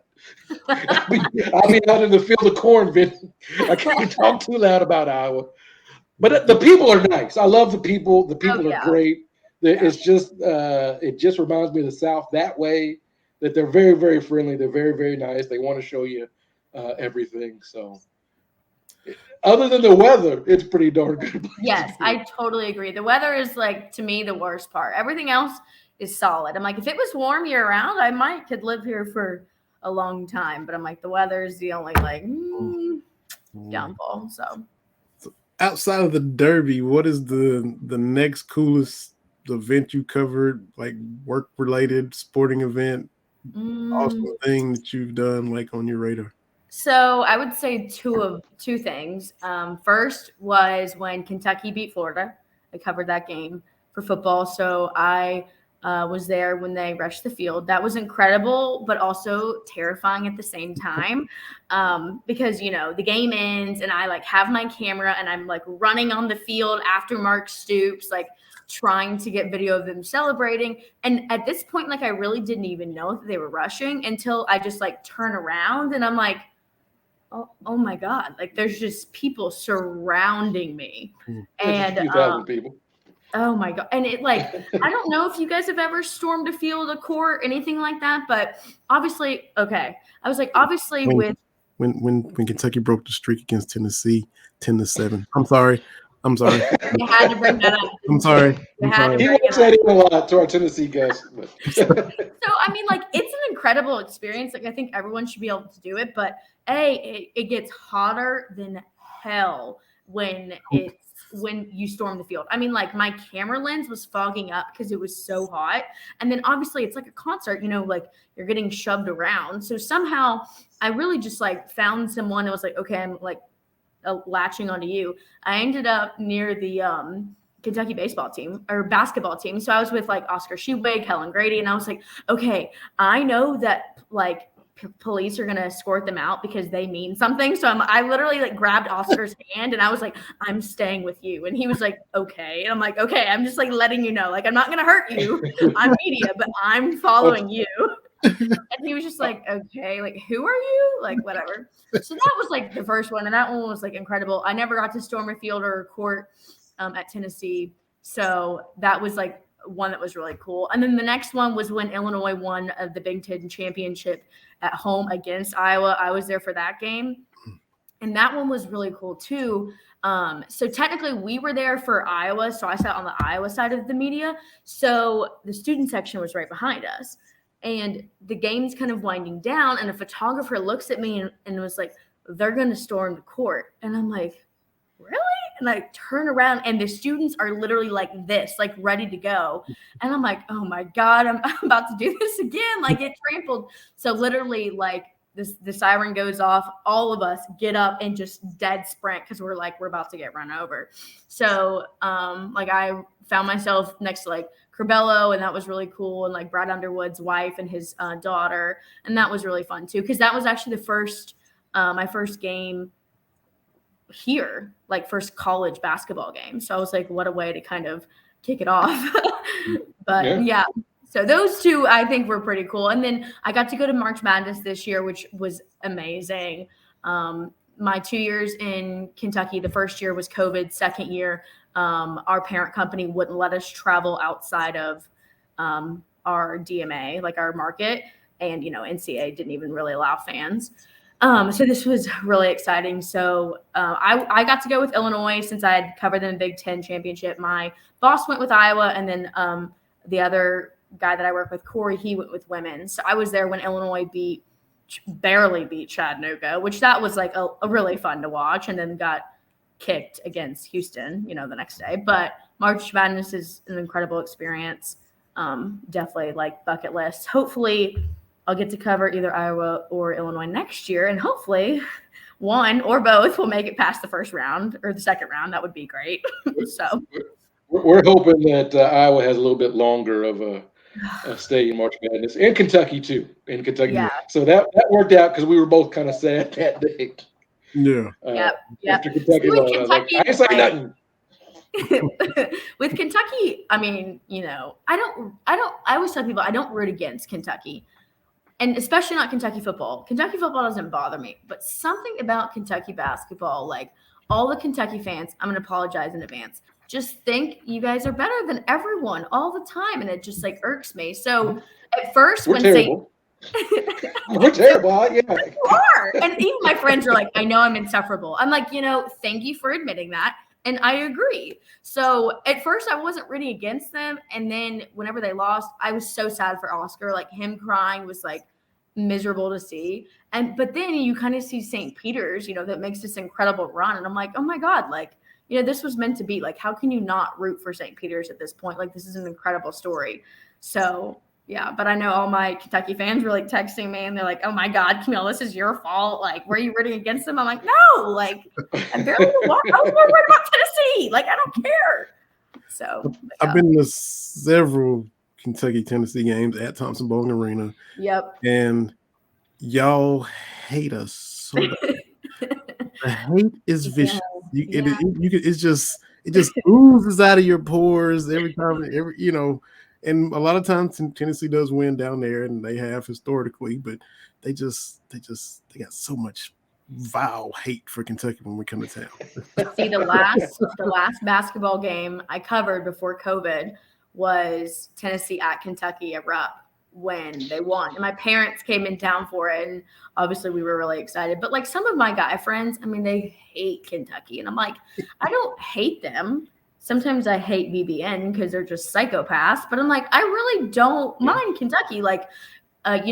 I'll be out in the field of corn, Vin. I can't talk too loud about Iowa. But the people are nice. I love the people. The people are great. It's just it just reminds me of the South that way, that they're very, very friendly. They're very, very nice. They want to show you everything. So other than the weather, it's pretty darn good. Yes, I totally agree. The weather is like, to me, the worst part. Everything else is solid. I'm like, if it was warm year round, I could live here for a long time. But I'm like, the weather is the only downfall. So outside of the Derby, what is the next coolest event you covered, like work related sporting event, awesome thing that you've done like on your radar? So I would say two things. First was when Kentucky beat Florida. I covered that game for football. So I was there when they rushed the field. That was incredible, but also terrifying at the same time, because, the game ends and I have my camera and I'm running on the field after Mark Stoops, trying to get video of them celebrating. And at this point, I really didn't even know that they were rushing until I just turn around and I'm like, oh my God, there's just people surrounding me. And 2,000 people. Oh my God. And it I don't know if you guys have ever stormed a field, a court, anything like that, but obviously, okay. I was obviously when Kentucky broke the streak against Tennessee 10-7. I'm sorry. You had to bring that up. I'm sorry. He won't say it a lot to our Tennessee guys. So, I mean, it's an incredible experience. I think everyone should be able to do it, but it gets hotter than hell when you storm the field. I mean, my camera lens was fogging up because it was so hot. And then obviously it's like a concert, you're getting shoved around. So somehow I really just found someone that was okay, I'm latching onto you. I ended up near the Kentucky baseball team or basketball team. So I was with Oscar Shewig, Helen Grady, and I was okay, I know that police are going to escort them out because they mean something. So I literally grabbed Oscar's hand and I was I'm staying with you. And he was okay. And I'm okay, I'm just letting you know, I'm not going to hurt you. I'm media, but I'm following you. And he was just okay, who are you? Whatever. So that was the first one. And that one was incredible. I never got to storm a field or a court at Tennessee. So that was one that was really cool. And then the next one was when Illinois won the Big Ten championship at home against Iowa. I was there for that game. And that one was really cool too. So technically we were there for Iowa. So I sat on the Iowa side of the media. So the student section was right behind us. And the game's kind of winding down. And a photographer looks at me and was they're going to storm the court. And I'm really? And I turn around and the students are literally this, ready to go. And I'm oh my God, I'm about to do this again. Get trampled. So literally the siren goes off. All of us get up and just dead sprint because we're about to get run over. So I found myself next to Corbello, and that was really cool. And Brad Underwood's wife and his daughter. And that was really fun too. Cause that was actually the first, my first game here, first college basketball game. So I was what a way to kind of kick it off. But yeah. So those two I think were pretty cool. And then I got to go to March Madness this year, which was amazing. My 2 years in Kentucky, the first year was COVID. Second year, our parent company wouldn't let us travel outside of our DMA, our market. And, NCAA didn't even really allow fans. So this was really exciting. So I got to go with Illinois since I had covered them in Big Ten championship. My boss went with Iowa, and then the other guy that I work with, Corey, he went with women. So I was there when Illinois barely beat Chattanooga, which that was like a really fun to watch, and then got kicked against Houston, the next day. But March Madness is an incredible experience. Definitely like bucket list. Hopefully I'll get to cover either Iowa or Illinois next year, and hopefully one or both will make it past the first round or the second round. That would be great. So we're hoping that Iowa has a little bit longer of a stay in March Madness, and Kentucky too. In Kentucky, yeah, so that worked out because we were both kind of sad that day. Yeah. Yep. After Kentucky lost, I was like, I ain't say nothing. With Kentucky, I mean, I always tell people I don't root against Kentucky. And especially not Kentucky football. Kentucky football doesn't bother me, but something about Kentucky basketball, like all the Kentucky fans, I'm going to apologize in advance, just think you guys are better than everyone all the time. And it just like irks me. So at first, we're terrible. We're terrible. Yeah. You are. And even my friends are like, I know I'm insufferable. I'm like, thank you for admitting that. And I agree. So at first I wasn't rooting against them. And then whenever they lost, I was so sad for Oscar. Like him crying was like miserable to see. But then you kind of see St. Peter's, that makes this incredible run. And I'm like, oh my God, like, this was meant to be. Like, how can you not root for St. Peter's at this point? Like, this is an incredible story. So yeah, but I know all my Kentucky fans were like texting me and they're like, oh my God, Camille, this is your fault. Like, were you rooting against them? I'm like, no, like, I barely walk. I was more worried about Tennessee. Like, I don't care. So I've been to several Kentucky-Tennessee games at Thompson Bowling Arena. Yep. And y'all hate us so bad. The hate is vicious. It just oozes out of your pores every time, and a lot of times Tennessee does win down there, and they have historically, but they got so much vile hate for Kentucky when we come to town. See, the last basketball game I covered before COVID was Tennessee at Kentucky at Rupp when they won. And my parents came in town for it, and obviously we were really excited. But like some of my guy friends, I mean, they hate Kentucky. And I'm like, I don't hate them. Sometimes I hate BBN because they're just psychopaths, but I'm like, I really don't mind Kentucky. Like,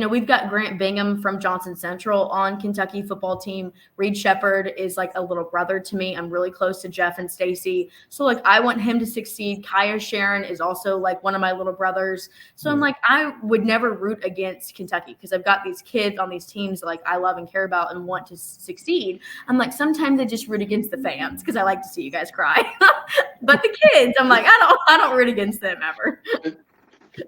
we've got Grant Bingham from Johnson Central on Kentucky football team. Reed Shepherd is like a little brother to me. I'm really close to Jeff and Stacy. So like, I want him to succeed. Kaya Sharon is also like one of my little brothers. So I'm like, I would never root against Kentucky because I've got these kids on these teams that like I love and care about and want to succeed. I'm like, sometimes I just root against the fans because I like to see you guys cry. But the kids, I'm like, I don't root against them ever.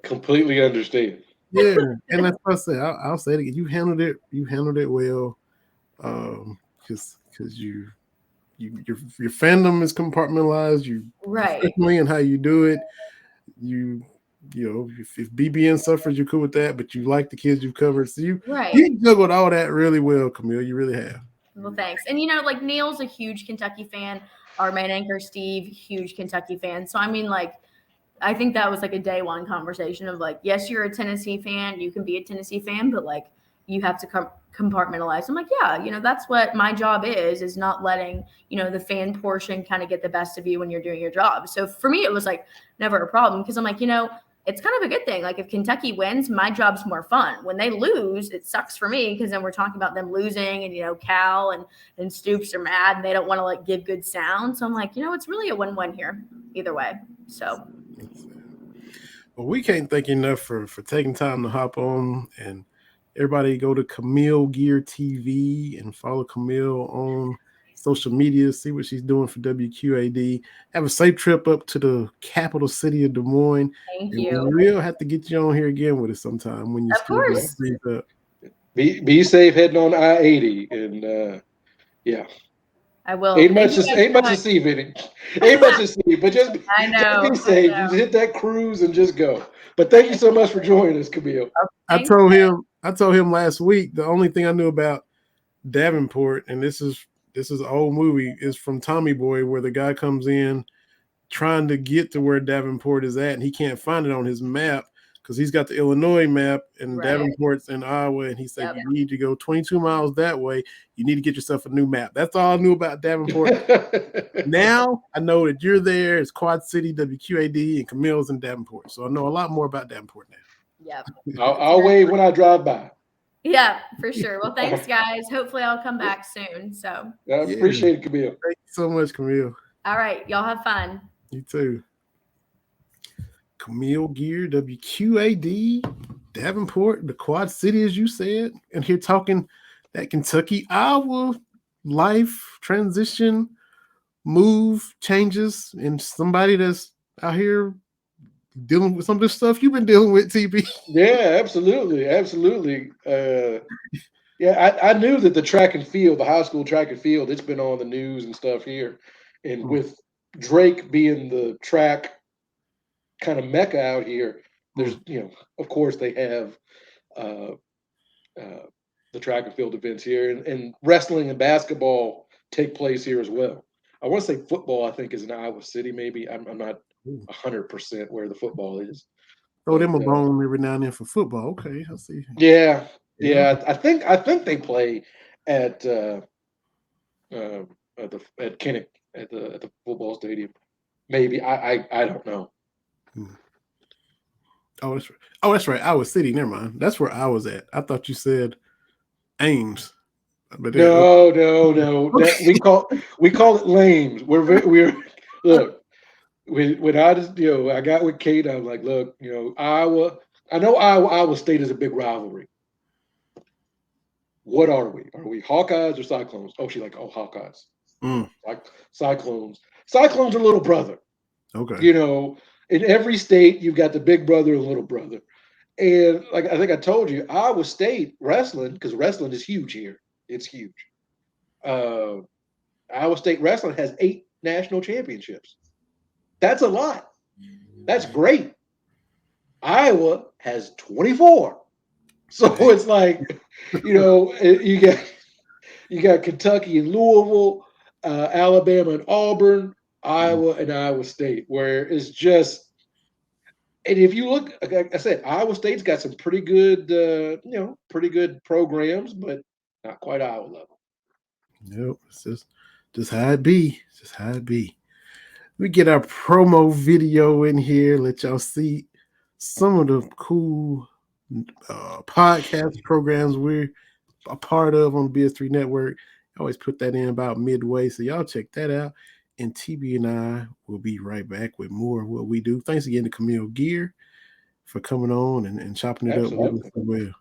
Completely understand. Yeah, and that's what I say. I'll say it again. You handled it well, because your fandom is compartmentalized. You right, and how you do it. If BBN suffers, you're cool with that. But you like the kids you've covered, so you juggled all that really well, Camille. You really have. Well, thanks. And like Neil's a huge Kentucky fan. Our main anchor Steve, huge Kentucky fan. So I mean, like, I think that was like a day one conversation of like, yes, you're a Tennessee fan. You can be a Tennessee fan, but like you have to compartmentalize. I'm like, yeah, that's what my job is not letting, the fan portion kind of get the best of you when you're doing your job. So for me, it was like never a problem because I'm like, it's kind of a good thing. Like if Kentucky wins, my job's more fun. When they lose, it sucks for me because then we're talking about them losing and, Cal and Stoops are mad and they don't want to like give good sound. So I'm like, it's really a win-win here either way. So. Well, we can't thank you enough for taking time to hop on, and everybody go to Camille Gear TV and follow Camille on social media, see what she's doing for WQAD. Have a safe trip up to the capital city of Des Moines. Thank you. We'll have to get you on here again with us sometime when you of course. Up. Be safe heading on I-80, and I will. Ain't much to see, Vinny. Ain't much to see, but just be safe. You hit that cruise and just go. But thank you so much for joining us, Camille. I told him last week the only thing I knew about Davenport, and this is an old movie, is from Tommy Boy, where the guy comes in trying to get to where Davenport is at, and he can't find it on his map because he's got the Illinois map and Right. Davenport's in Iowa, and he said Yep. you need to go 22 miles that way. You need to get yourself a new map. That's all I knew about Davenport. Now I know that you're there. It's Quad City, WQAD, and Camille's in Davenport. So I know a lot more about Davenport now. Yep. I'll wave when I drive by. Yeah, for sure. Well, thanks, guys. Hopefully, I'll come back soon. So I appreciate it, Camille. Thank you so much, Camille. all right, y'all have fun. You too. Camille Gear, WQAD, Davenport, the Quad City, as you said, and here talking that Kentucky, Iowa life transition, move, changes, and somebody that's out here dealing with some of the stuff you've been dealing with, TB. Yeah, absolutely. Yeah, I knew that the track and field, the high school track and field, it's been on the news and stuff here. And with Drake being the track kind of mecca out here, there's, of course they have the track and field events here, and wrestling and basketball take place here as well. I want to say football, I think, is in Iowa City, maybe. I'm not 100% where the football is. Throw them a bone every now and then for football. Okay, I see. Yeah. I think they play at Kinnick at the football stadium. Maybe I don't know. Oh, that's right. Iowa City. Never mind. That's where I was at. I thought you said Ames. But No. We call it lames. We're look. When I just I got with Kate, I was like, look, Iowa. I know Iowa State is a big rivalry. What are we? Are we Hawkeyes or Cyclones? Oh, she's like, oh, Hawkeyes. Like Cyclones. Cyclones are little brother. Okay. In every state, you've got the big brother and little brother. And like I think I told you, Iowa State wrestling, because wrestling is huge here. It's huge. Iowa State wrestling has 8 national championships. That's a lot. That's great. Iowa has 24. So it's like, you got Kentucky and Louisville, Alabama and Auburn, Iowa and Iowa State, where it's just, and if you look, like I said, Iowa State's got some pretty good, pretty good programs, but not quite Iowa level. Nope, it's just how it be. Just how it be. We get our promo video in here. Let y'all see some of the cool podcast programs we're a part of on the BS3 Network. I always put that in about midway, so y'all check that out. And TB and I will be right back with more of what we do. Thanks again to Camille Gear for coming on and chopping it up with us as well.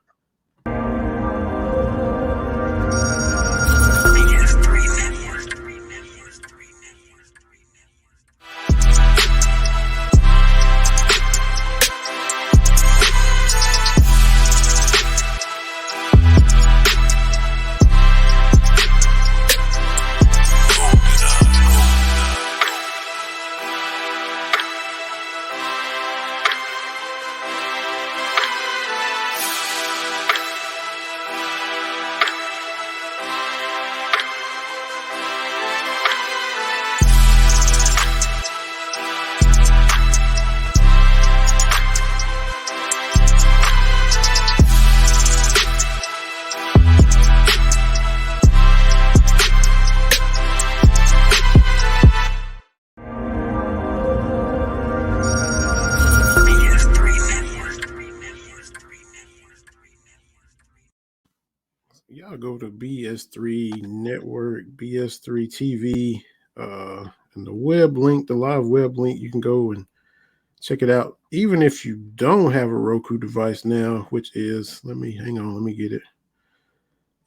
Y'all go to BS3 Network, BS3 TV, and the web link, the live web link, you can go and check it out. Even if you don't have a Roku device now, which is, let me get it.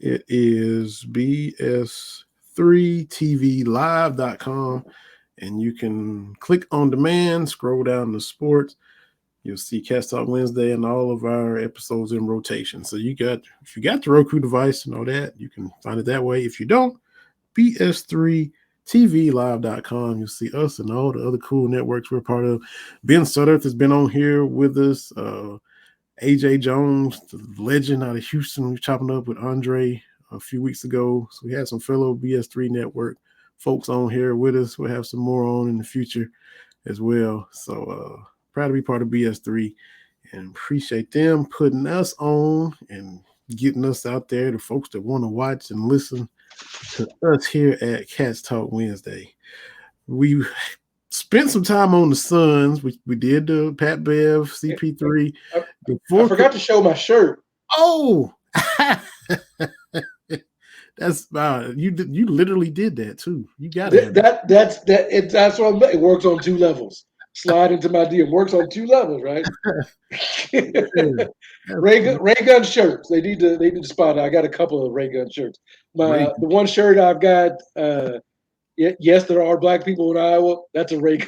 It is BS3TVlive.com, and you can click on demand, scroll down to sports. You'll see Cast Talk Wednesday and all of our episodes in rotation. So if you got the Roku device and all that, you can find it that way. If you don't, BS3TVlive.com. You'll see us and all the other cool networks we're part of. Ben Sudderth has been on here with us. AJ Jones, the legend out of Houston, we were chopping up with Andre a few weeks ago. So we had some fellow BS3 Network folks on here with us. We'll have some more on in the future as well. So proud to be part of BS3 and appreciate them putting us on and getting us out there, the folks that want to watch and listen to us here at Cats Talk Wednesday. We spent some time on the Suns. We did the Pat Bev, CP3. I forgot to show my shirt. Oh, that's you literally did that too. You got it. That's what it works on two levels. Slide into my DM works on two levels, right? Ray gun shirts. They need to spot it. I got a couple of Ray gun shirts. The one shirt I've got. Yes, there are black people in Iowa. That's a Ray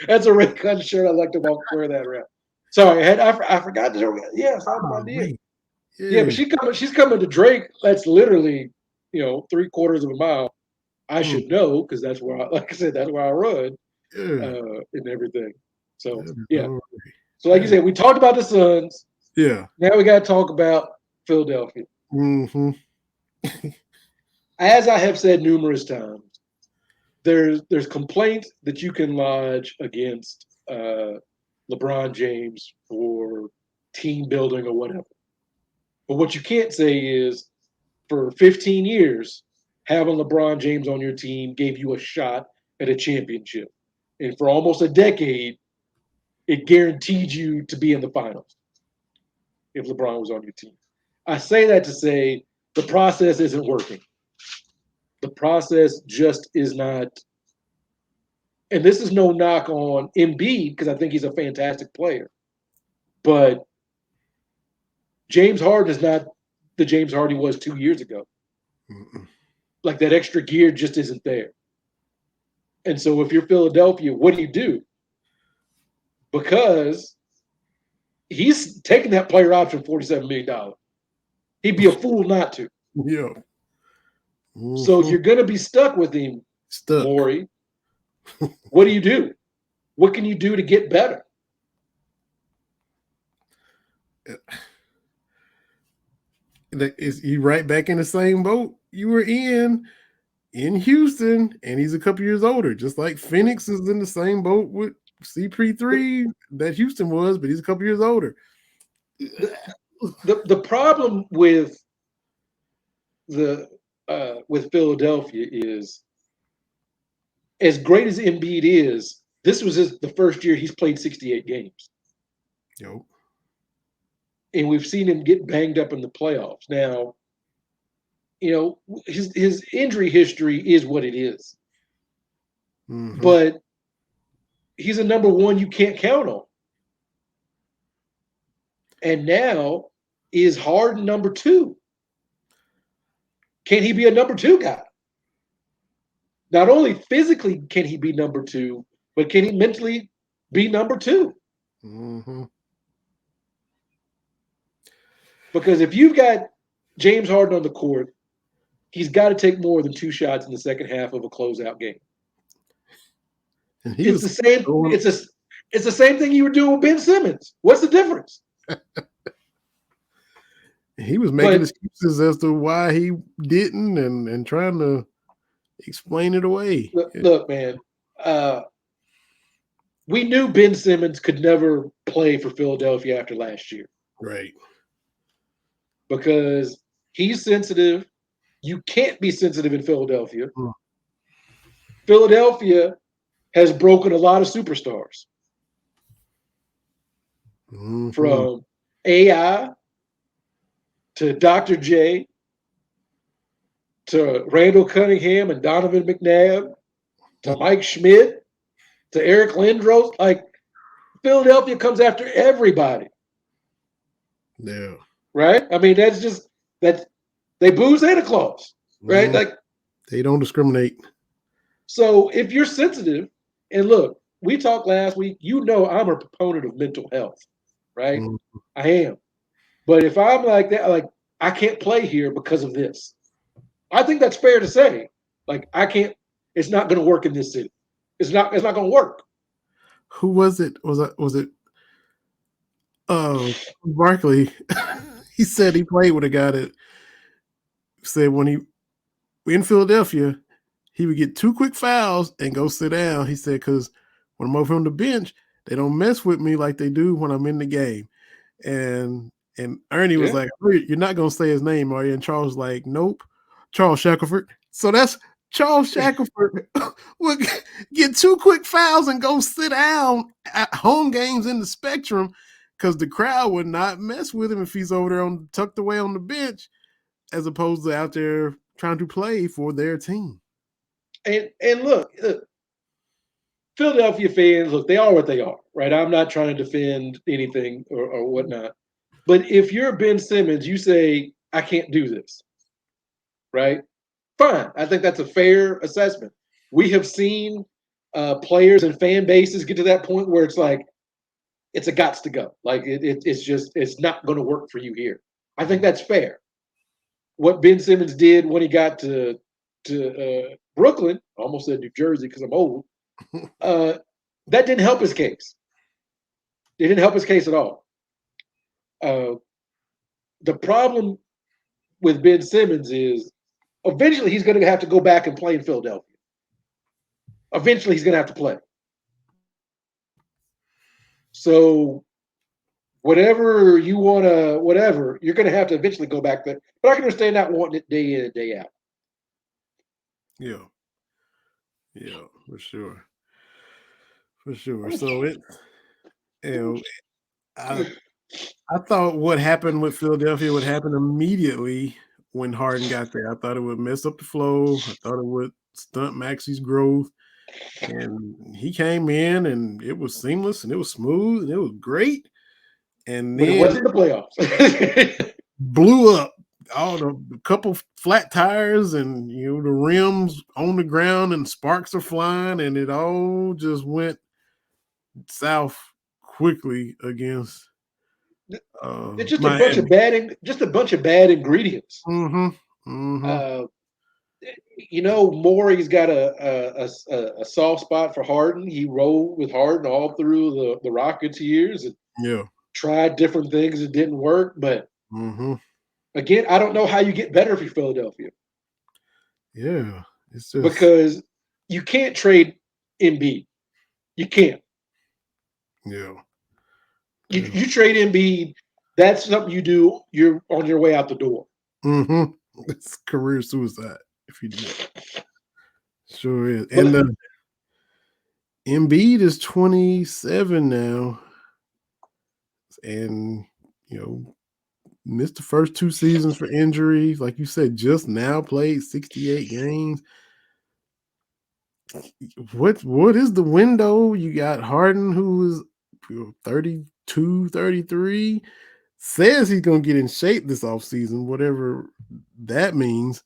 gun shirt. I like to wear that around. Sorry, I forgot to. Yes, I have my DM. Yeah, but she's coming to Drake. That's literally 3/4 of a mile. I should know because that's where like I said, that's where I run and everything. So yeah. So like you said, we talked about the Suns. Yeah. Now we got to talk about Philadelphia. Mm-hmm. As I have said numerous times, there's complaints that you can lodge against LeBron James for team building or whatever. But what you can't say is for 15 years, having LeBron James on your team gave you a shot at a championship. And for almost a decade, it guaranteed you to be in the finals if LeBron was on your team. I say that to say the process isn't working. The process just is not. And this is no knock on Embiid because I think he's a fantastic player. But James Harden is not the James Harden was 2 years ago. Mm-mm. Like that extra gear just isn't there. And so if you're Philadelphia, what do? Because he's taking that player option $47 million. He'd be a fool not to. Yeah. Mm-hmm. So you're going to be stuck with him, Maury. What do? What can you do to get better? Is you right back in the same boat you were in Houston, and he's a couple years older, just like Phoenix is in the same boat with CP3 that Houston was, but he's a couple years older. The problem with Philadelphia is, as great as Embiid is, this was the first year he's played 68 games. Yo. And we've seen him get banged up in the playoffs. Now, his injury history is what it is. Mm-hmm. But he's a number one you can't count on. And now is Harden number two. Can he be a number two guy? Not only physically can he be number two, but can he mentally be number two? Mm-hmm. Because if you've got James Harden on the court, he's got to take more than 2 shots in the second half of a closeout game. And it's the same. It's the same thing you were doing with Ben Simmons. What's the difference? He was making excuses as to why he didn't, and trying to explain it away. Look, man. We knew Ben Simmons could never play for Philadelphia after last year. Right. Because he's sensitive. You can't be sensitive in Philadelphia. Mm. Philadelphia has broken a lot of superstars. Mm-hmm. From AI to Dr. J to Randall Cunningham and Donovan McNabb to Mike Schmidt to Eric Lindros. Like, Philadelphia comes after everybody. Yeah. Right? I mean, that's just that they boo Santa Claus, right? Mm-hmm. Like, they don't discriminate. So if you're sensitive, and look, we talked last week, I'm a proponent of mental health, right? Mm-hmm. I am. But if I'm like that, like, I can't play here because of this. I think that's fair to say. Like, I can't, it's not going to work in this city. It's not going to work. Who was it? Was it Barkley? He said he played with a guy that said when he in Philadelphia, he would get 2 quick fouls and go sit down. He said, because when I'm over on the bench, they don't mess with me like they do when I'm in the game. And Ernie was like, "You're not gonna say his name, are you?" And Charles was like, "Nope, Charles Shackelford." So that's Charles Shackelford would get 2 quick fouls and go sit down at home games in the Spectrum because the crowd would not mess with him if he's over there tucked away on the bench, as opposed to out there trying to play for their team. And look, Philadelphia fans, look, they are what they are, right? I'm not trying to defend anything or whatnot. But if you're Ben Simmons, you say, I can't do this, right? Fine. I think that's a fair assessment. We have seen players and fan bases get to that point where it's like, it's a gots to go. Like it's not going to work for you here. I think that's fair. What Ben Simmons did when he got to Brooklyn, I almost said New Jersey because I'm old, that didn't help his case. It didn't help his case at all. The problem with Ben Simmons is eventually he's going to have to go back and play in Philadelphia. Eventually he's going to have to play. So whatever you want to, whatever, you're going to have to eventually go back there. But I can understand not wanting it day in and day out. Yeah. Yeah, for sure. For sure. So I thought what happened with Philadelphia would happen immediately when Harden got there. I thought it would mess up the flow. I thought it would stunt Maxi's growth. And he came in and it was seamless and it was smooth and it was great. And but then it wasn't the playoffs. blew up. All the couple flat tires and the rims on the ground and sparks are flying and it all just went south quickly against it's just Miami. a bunch of bad ingredients. Mm-hmm. Mm-hmm. Morey's got a soft spot for Harden. He rolled with Harden all through the Rockets years and tried different things that didn't work. But again, I don't know how you get better if you're Philadelphia. Yeah, it's just because you can't trade Embiid. You can't. Yeah. You trade Embiid. That's something you do. You're on your way out the door. Mm-hmm. It's career suicide if you do it. Sure is. And Embiid is 27 now, and missed the first 2 seasons for injury. Like you said, just now played 68 games. What is the window? You got Harden, who is 32, 33, says he's going to get in shape this offseason, whatever that means.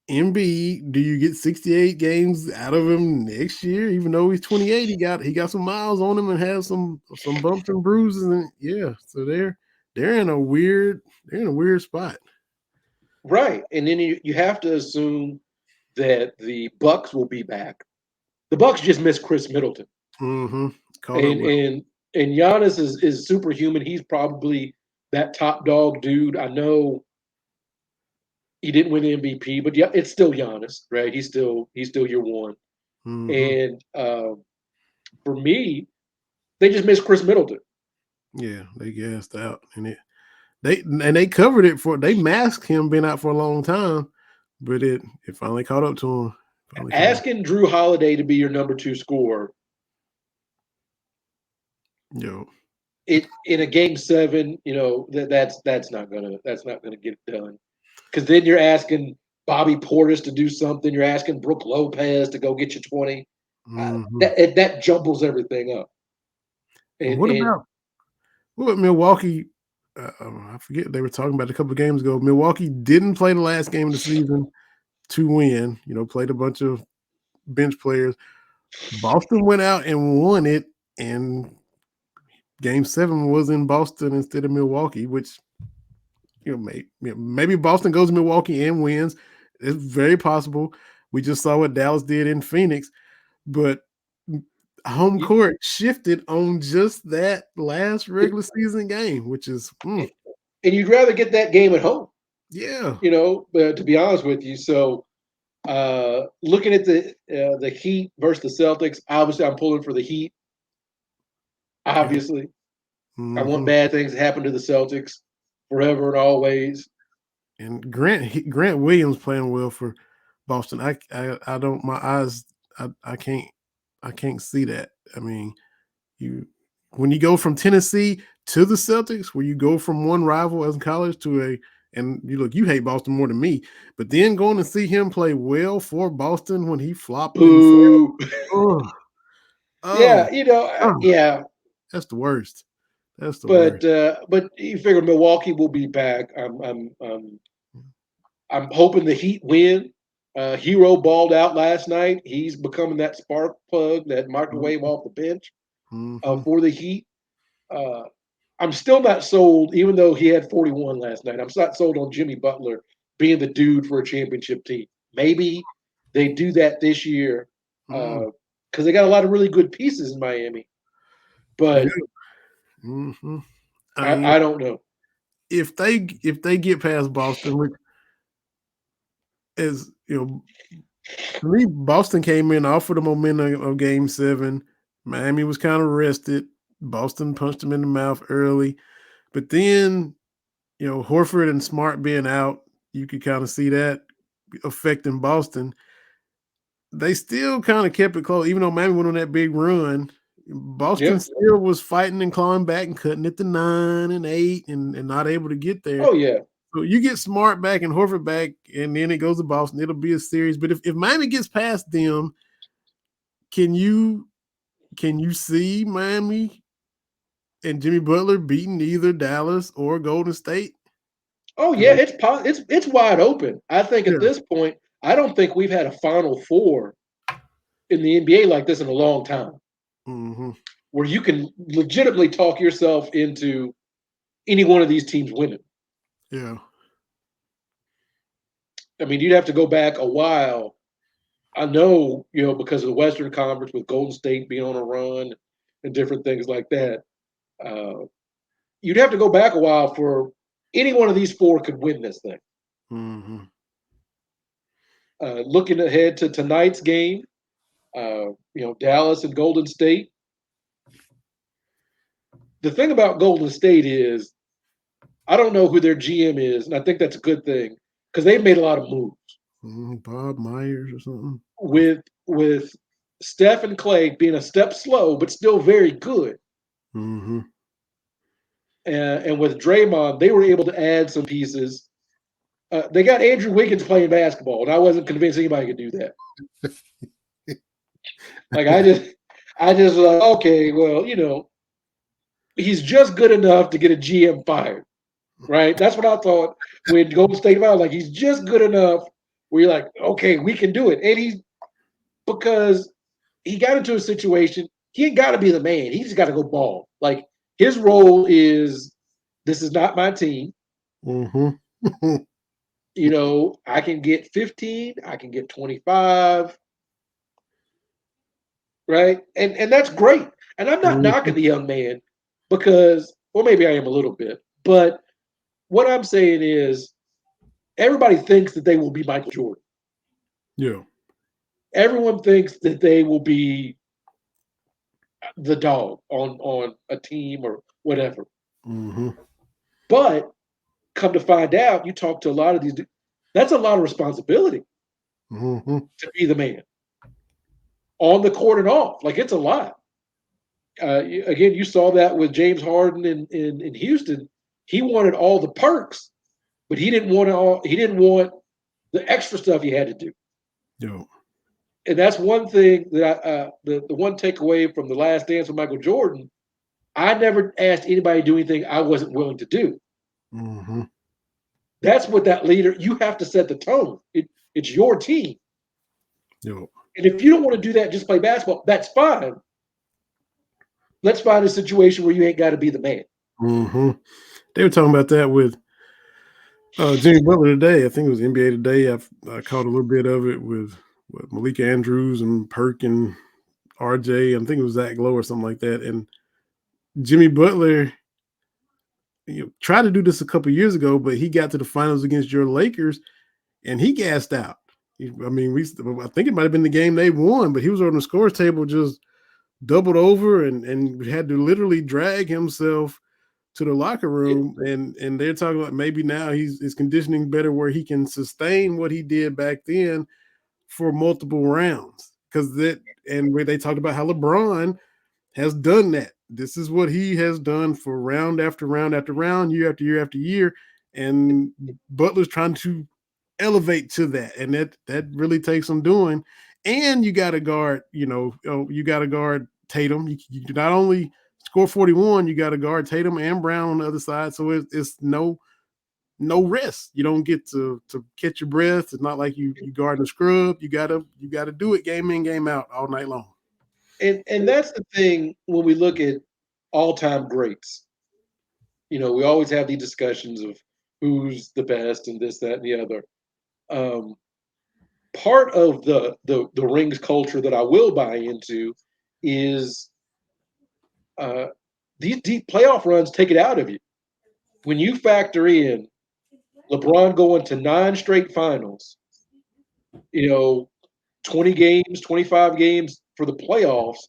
Embiid, do you get 68 games out of him next year? Even though he's 28, he got some miles on him and has some bumps and bruises, and so they're in a weird spot. Right, and then you have to assume that the Bucks will be back. The Bucks just missed Chris Middleton. Mm-hmm. And Giannis is superhuman. He's probably that top dog dude. I know he didn't win the MVP, but yeah, it's still Giannis, right? He's still your one. And for me, they just missed Chris Middleton. Yeah, they gassed out, and they covered it they masked him being out for a long time, but it finally caught up to him. Asking Drew Holiday to be your number 2 scorer. In a game 7, that's not gonna get it done. Because then you're asking Bobby Portis to do something. You're asking Brooke Lopez to go get you 20. That jumbles everything up. And what about Milwaukee? I forget, they were talking about a couple of games ago. Milwaukee didn't play the last game of the season to win. Played a bunch of bench players. Boston went out and won it, and Game 7 was in Boston instead of Milwaukee, which maybe Boston goes to Milwaukee and wins. It's very possible. We just saw what Dallas did in Phoenix, but home court shifted on just that last regular season game, which is and you'd rather get that game at home. Yeah. To be honest with you. So looking at the Heat versus the Celtics, obviously I'm pulling for the Heat. Obviously. I want bad things to happen to the Celtics forever and always. And Grant Williams playing well for Boston. I don't, my eyes, I can't see that. I mean, when you go from Tennessee to the Celtics, where you go from one rival as in college to and you hate Boston more than me, but then going to see him play well for Boston when he flopped Boo. Yeah, yeah. That's the worst. That's the worst. But you figure Milwaukee will be back. I'm hoping the Heat win. Hero balled out last night. He's becoming that spark plug, that microwave off the bench for the Heat. I'm still not sold, even though he had 41 last night. I'm not sold on Jimmy Butler being the dude for a championship team. Maybe they do that this year because they got a lot of really good pieces in Miami. But I don't know. If they get past Boston, which is, for me, Boston came in off of the momentum of Game 7. Miami was kind of rested. Boston punched them in the mouth early. But then, Horford and Smart being out, you could kind of see that affecting Boston. They still kind of kept it close, even though Miami went on that big run. Boston still was fighting and clawing back and cutting it to 9 and 8 and not able to get there. Oh, yeah. So you get Smart back and Horford back, and then it goes to Boston. It'll be a series. But if Miami gets past them, can you see Miami and Jimmy Butler beating either Dallas or Golden State? Oh yeah, it's wide open. I think at this point, I don't think we've had a Final Four in the NBA like this in a long time, where you can legitimately talk yourself into any one of these teams winning. Yeah. I mean, you'd have to go back a while. I know, because of the Western Conference with Golden State being on a run and different things like that. You'd have to go back a while for any one of these four could win this thing. Looking ahead to tonight's game, Dallas and Golden State. The thing about Golden State is I don't know who their GM is, and I think that's a good thing because they've made a lot of moves. Bob Myers or something. With Steph and Clay being a step slow, but still very good. And with Draymond, they were able to add some pieces. They got Andrew Wiggins playing basketball, and I wasn't convinced anybody could do that. I just like, okay, well, he's just good enough to get a GM fired, right? That's what I thought when Golden State fired. Like, he's just good enough where you're like, okay, we can do it. And because he got into a situation, he ain't got to be the man. He just got to go ball. Like, his role is, this is not my team. I can get 15, I can get 25, right? And that's great. And I'm not knocking the young man because, well, maybe I am a little bit, but what I'm saying is everybody thinks that they will be Michael Jordan. Yeah. Everyone thinks that they will be the dog on a team or whatever. But come to find out, you talk to a lot of these, that's a lot of responsibility to be the man on the court and off. Like, it's a lot. Again, you saw that with James Harden in Houston. He wanted all the perks, but he didn't want the extra stuff he had to do. No. And that's one thing that the one takeaway from the Last Dance with Michael Jordan. I never asked anybody to do anything I wasn't willing to do. That's what that leader, you have to set the tone. It's your team. No. And if you don't want to do that, just play basketball, that's fine. Let's find a situation where you ain't got to be the man. They were talking about that with Jimmy Butler today. I think it was NBA Today. I caught a little bit of it with Malik Andrews and Perk and RJ. I think it was Zach Lowe or something like that. And Jimmy Butler tried to do this a couple years ago, but he got to the finals against your Lakers and he gassed out. I think it might have been the game they won, but he was on the scores table just doubled over and had to literally drag himself to the locker room, and they're talking about maybe now his conditioning better where he can sustain what he did back then for multiple rounds. And where they talked about how LeBron has done that. This is what he has done for round after round after round, year after year after year. And Butler's trying to elevate to that. And that really takes some doing. And you got to guard, you got to guard Tatum. You not only score 41, you got to guard Tatum and Brown on the other side. So it's no rest. You don't get to catch your breath. It's not like you guard the scrub. You gotta do it game in, game out all night long. And that's the thing when we look at all-time greats. We always have these discussions of who's the best and this, that, and the other. Part of the rings culture that I will buy into is these deep playoff runs take it out of you. When you factor in LeBron going to 9 straight finals, 20 games, 25 games for the playoffs,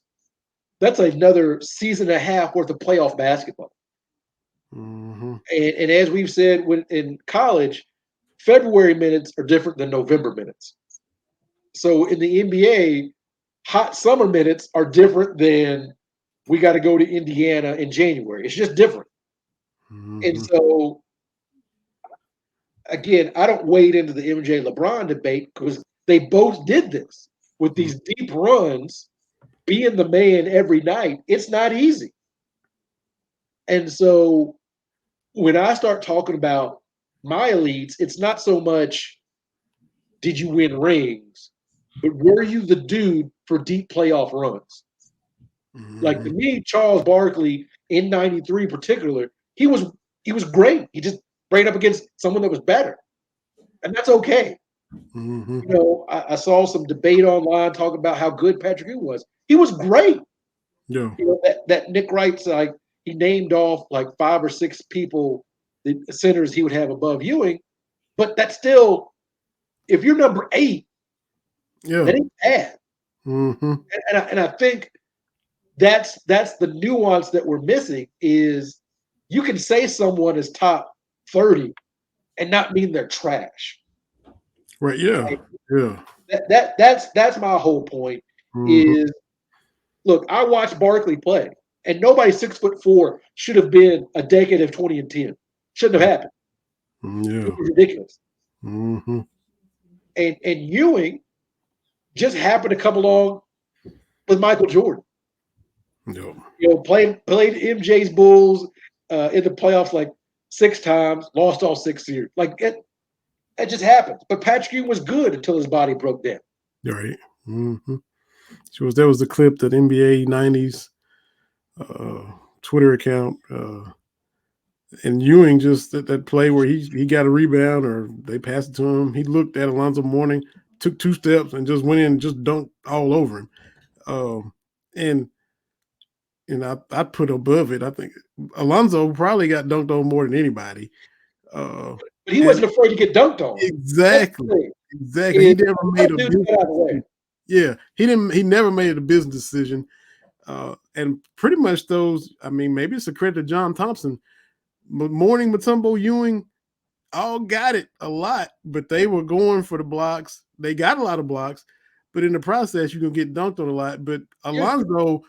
that's another season and a half worth of playoff basketball. Mm-hmm. And as we've said, when in college, February minutes are different than November minutes. So in the NBA, hot summer minutes are different than we got to go to Indiana in January. It's just different. Mm-hmm. And so, again, I don't wade into the MJ LeBron debate because they both did this with these deep runs, being the man every night. It's not easy. And so when I start talking about my elites, it's not so much did you win rings, but were you the dude for deep playoff runs? Mm-hmm. Like to me, Charles Barkley in '93 in particular, he was great. He just ran up against someone that was better. And that's okay. Mm-hmm. I saw some debate online talking about how good Patrick Ewing was. He was great. Yeah. That Nick Wright's like he named off like 5 or 6 people, the centers he would have above Ewing, but that's still, if you're number 8, that ain't bad. Mm-hmm. And I think that's the nuance that we're missing is you can say someone is top 30 and not mean they're trash. Right. Yeah. Like, yeah. That's my whole point. Mm-hmm. Is look, I watched Barkley play, and nobody 6'4" should have been a decade of 20 and 10. Shouldn't have happened. Yeah. It was ridiculous. Mm-hmm. And Ewing just happened to come along with Michael Jordan. Yeah. Played MJ's Bulls in the playoffs like 6 times, lost all 6 series. Like it just happens. But Patrick Ewing was good until his body broke down. Right. Mm-hmm. That was the clip that NBA 90s Twitter account and Ewing just that play where he got a rebound or they passed it to him. He looked at Alonzo Mourning, took 2 steps and just went in and just dunked all over him. And I put above it. I think Alonzo probably got dunked on more than anybody. But he wasn't afraid to get dunked on. Exactly. He never made a business decision. Yeah, he never made a business decision. And pretty much those, I mean, maybe it's a credit to John Thompson, but Mourning, Mutombo, Ewing all got it a lot, but they were going for the blocks. They got a lot of blocks, but in the process, you're going to get dunked on a lot. But Alonzo,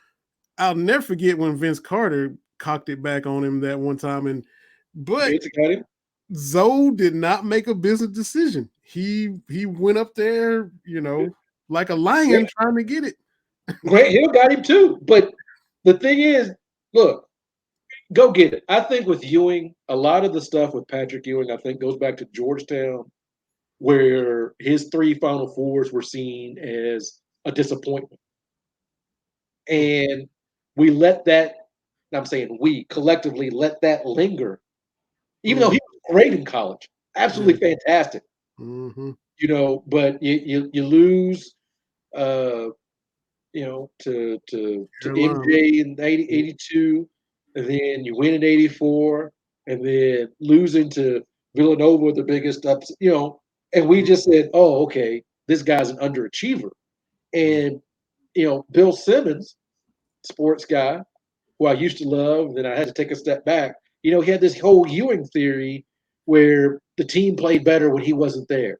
I'll never forget when Vince Carter cocked it back on him that one time. But Zoe did not make a business decision. He went up there, like a lion trying to get it. Grant Hill got him too. But the thing is, look, go get it. I think with Ewing, a lot of the stuff with Patrick Ewing, I think goes back to Georgetown, where his 3 Final Fours were seen as a disappointment. And we let that, I'm saying we collectively let that linger, even though he was great in college, absolutely fantastic. Mm-hmm. But you lose, to MJ in 82, and then you win in 84, and then losing to Villanova, the biggest ups, and we just said, oh, okay, this guy's an underachiever. And, Bill Simmons, sports guy, who I used to love, then I had to take a step back. he had this whole Ewing theory where the team played better when he wasn't there.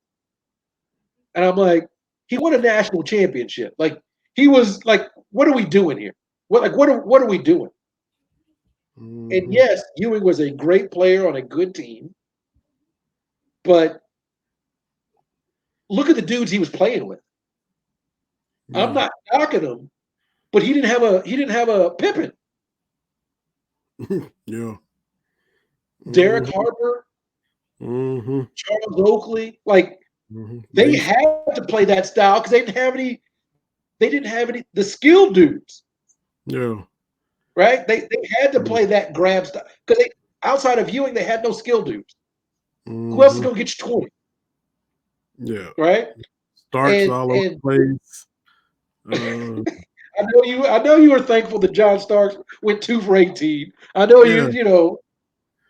And I'm like, he won a national championship. Like, he was like, what are we doing here? What are we doing? Mm-hmm. And yes, Ewing was a great player on a good team, but look at the dudes he was playing with. Yeah. I'm not knocking him, but he didn't have a Pippen. Yeah. Derek Mhm. Harper, Mm-hmm. Charles Oakley, like Mm-hmm. they had to play that style because they didn't have any the skilled dudes. Yeah. Right? They had to play that grab style because outside of Ewing, they had no skill dudes. Mm-hmm. Who else is gonna get you 20? Yeah. Right? Starks all over the place. I know you were thankful that John Starks went 2 for 18. I know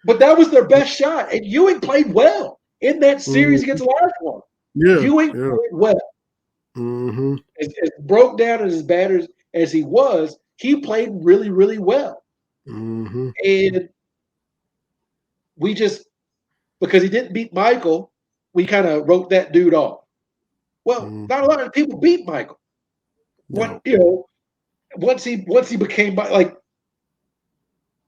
but that was their best shot. And Ewing played well in that series against Lafayette. Yeah. Ewing played well. Mm-hmm. As broke down and as bad as he was, he played really, really well. Mm-hmm. And we just, because he didn't beat Michael, we kind of wrote that dude off. Well, not a lot of people beat Michael. No. Once he became like,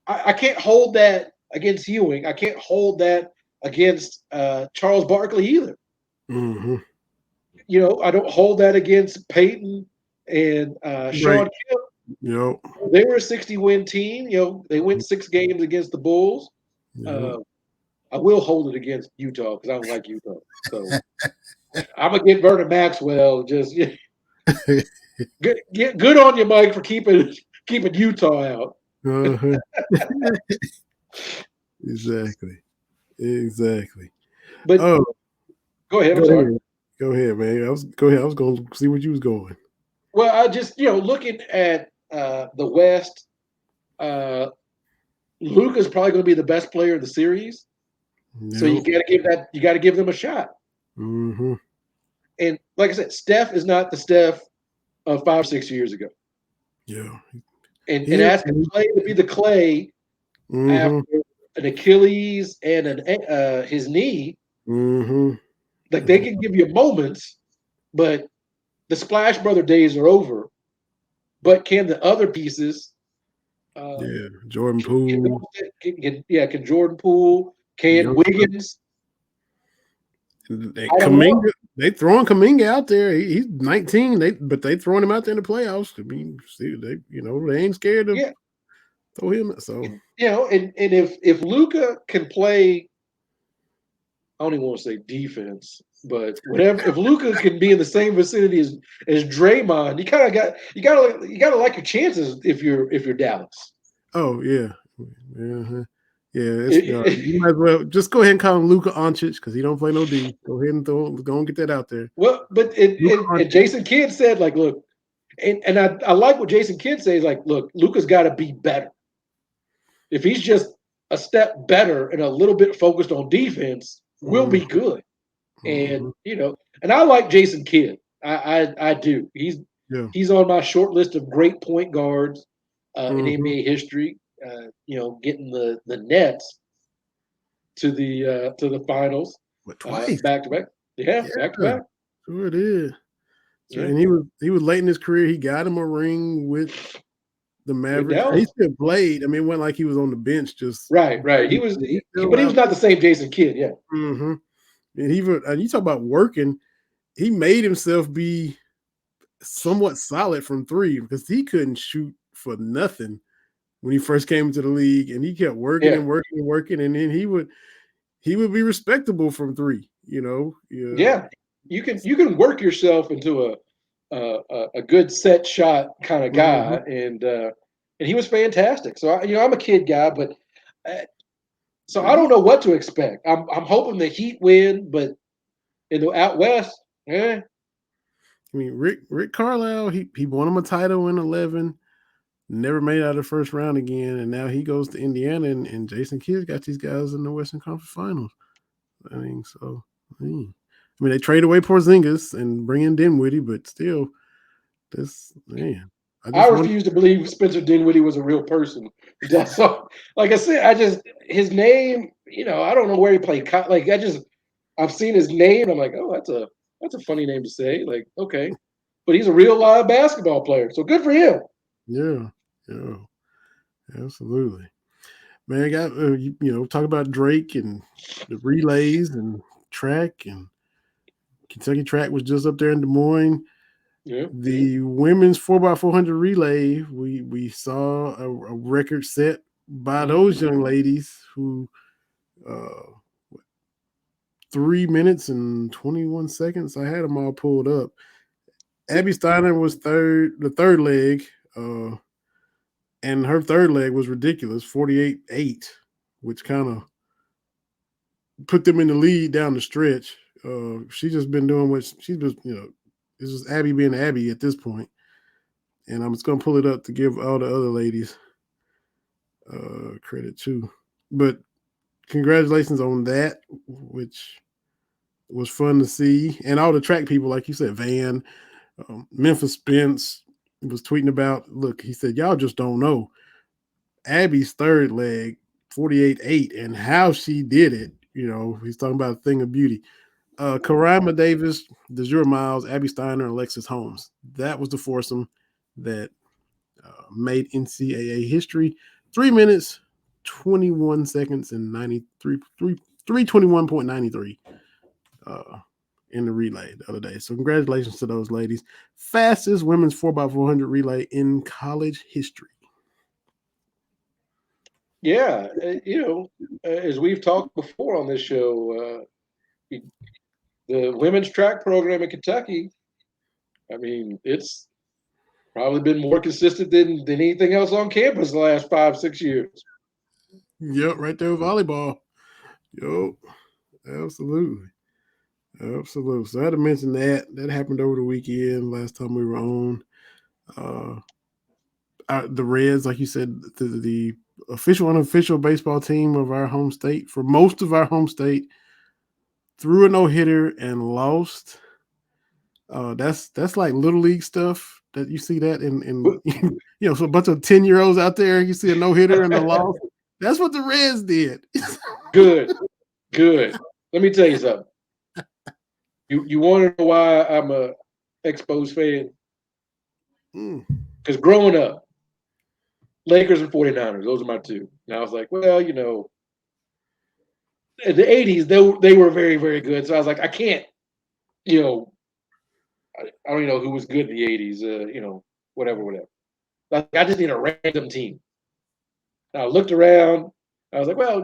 I can't hold that against Ewing. I can't hold that against Charles Barkley either. Mm-hmm. I don't hold that against Peyton and Sean Kemp. Yep. They were a 60-win team. They went 6 games against the Bulls. Yep. I will hold it against Utah because I don't like Utah. So I'm gonna get Vernon Maxwell. Just get good on you, Mike, for keeping Utah out. Uh-huh. Exactly. But go ahead. I'm sorry. Go ahead, man. I was going to see what you was going. Well, I just looking at the West, Luka's probably going to be the best player in the series. Yep. So you got to give them a shot. Mm-hmm. And like I said, Steph is not the Steph of 5 or 6 years ago. Yeah. And asking Clay to be the Clay after an Achilles and his knee, like they can give you moments, but the Splash Brother days are over. But can the other pieces? Jordan Poole. Can Jordan Poole? Can Wiggins? They throwing Kuminga out there. He's 19. But they throwing him out there in the playoffs. I mean, they ain't scared to throw him. So and if Luka can play, I don't even want to say defense, but whatever. If Luka can be in the same vicinity as Draymond, you gotta like your chances if you're Dallas. Oh yeah. Uh-huh. Yeah, you might as well just go ahead and call him Luka Doncic because he don't play no D. Go ahead and go and get that out there. Well, but and Jason Kidd said, like, look, and I like what Jason Kidd says, like, look, Luka's got to be better. If he's just a step better and a little bit focused on defense, we'll be good. And and I like Jason Kidd. I do. He's on my short list of great point guards in NBA history. Getting the Nets to the finals. What, twice? Back to back. Yeah, back to back. Sure it is. So, and he was late in his career. He got him a ring with the Mavericks. He still played. I mean, it wasn't like he was on the bench just right. He was but he was not the same Jason Kidd, yeah. Mm-hmm. And you talk about working, he made himself be somewhat solid from 3 because he couldn't shoot for nothing when he first came into the league, and he kept working and working, and then he would be respectable from 3. Yeah, you can work yourself into a good set shot kind of guy, and he was fantastic. So I'm a Kid guy, but so I don't know what to expect. I'm hoping the Heat win, but in the out west, I mean, Rick Carlisle, he won him a title in 11. Never made it out of the first round again, and now he goes to Indiana, and Jason Kidd got these guys in the Western Conference Finals. I mean, they trade away Porzingis and bring in Dinwiddie, but still, man. I refuse to believe Spencer Dinwiddie was a real person. So, like I said, his name, I don't know where he played. Like I've seen his name. And I'm like, oh, that's a funny name to say. Like, okay, but he's a real live basketball player. So good for him. Yeah, absolutely. Man, I got talk about Drake and the relays and track, and Kentucky track was just up there in Des Moines. Yeah. The women's 4x400 relay, we saw a record set by those young ladies who 3 minutes and 21 seconds. I had them all pulled up. Abby Steiner was the third leg, and her third leg was ridiculous, 48-8, which kind of put them in the lead down the stretch. She's just been doing what she's been, it's just Abby being Abby at this point. And I'm just going to pull it up to give all the other ladies credit too. But congratulations on that, which was fun to see. And all the track people, like you said, Van, Memphis Spence was tweeting about, look, he said, y'all just don't know. Abby's third leg, 48-8, and how she did it. He's talking about a thing of beauty. Karima Davis, Dejura Miles, Abby Steiner, and Alexis Holmes. That was the foursome that made NCAA history. 3 minutes, 21 seconds, and 321.93 in the relay the other day. So congratulations to those ladies. Fastest women's 4x400 relay in college history. Yeah, as we've talked before on this show, the women's track program in Kentucky, I mean, it's probably been more consistent than anything else on campus the last 5-6 years. Yep, right there with volleyball. Yep, absolutely. So I had to mention that. That happened over the weekend last time we were on. The Reds, like you said, the official, unofficial baseball team of our home state, for most of our home state, threw a no-hitter and lost. That's like little league stuff that you see that in so a bunch of 10-year-olds out there, you see a no-hitter and a loss. That's what the Reds did. Good. Let me tell you something. You want to know why I'm a Expos fan? Because growing up, Lakers and 49ers, those are my two. And I was like, well, in the 80s, they were very, very good. So I was like, I can't, I don't even know who was good in the 80s, whatever. Like, I just need a random team. And I looked around. I was like, well,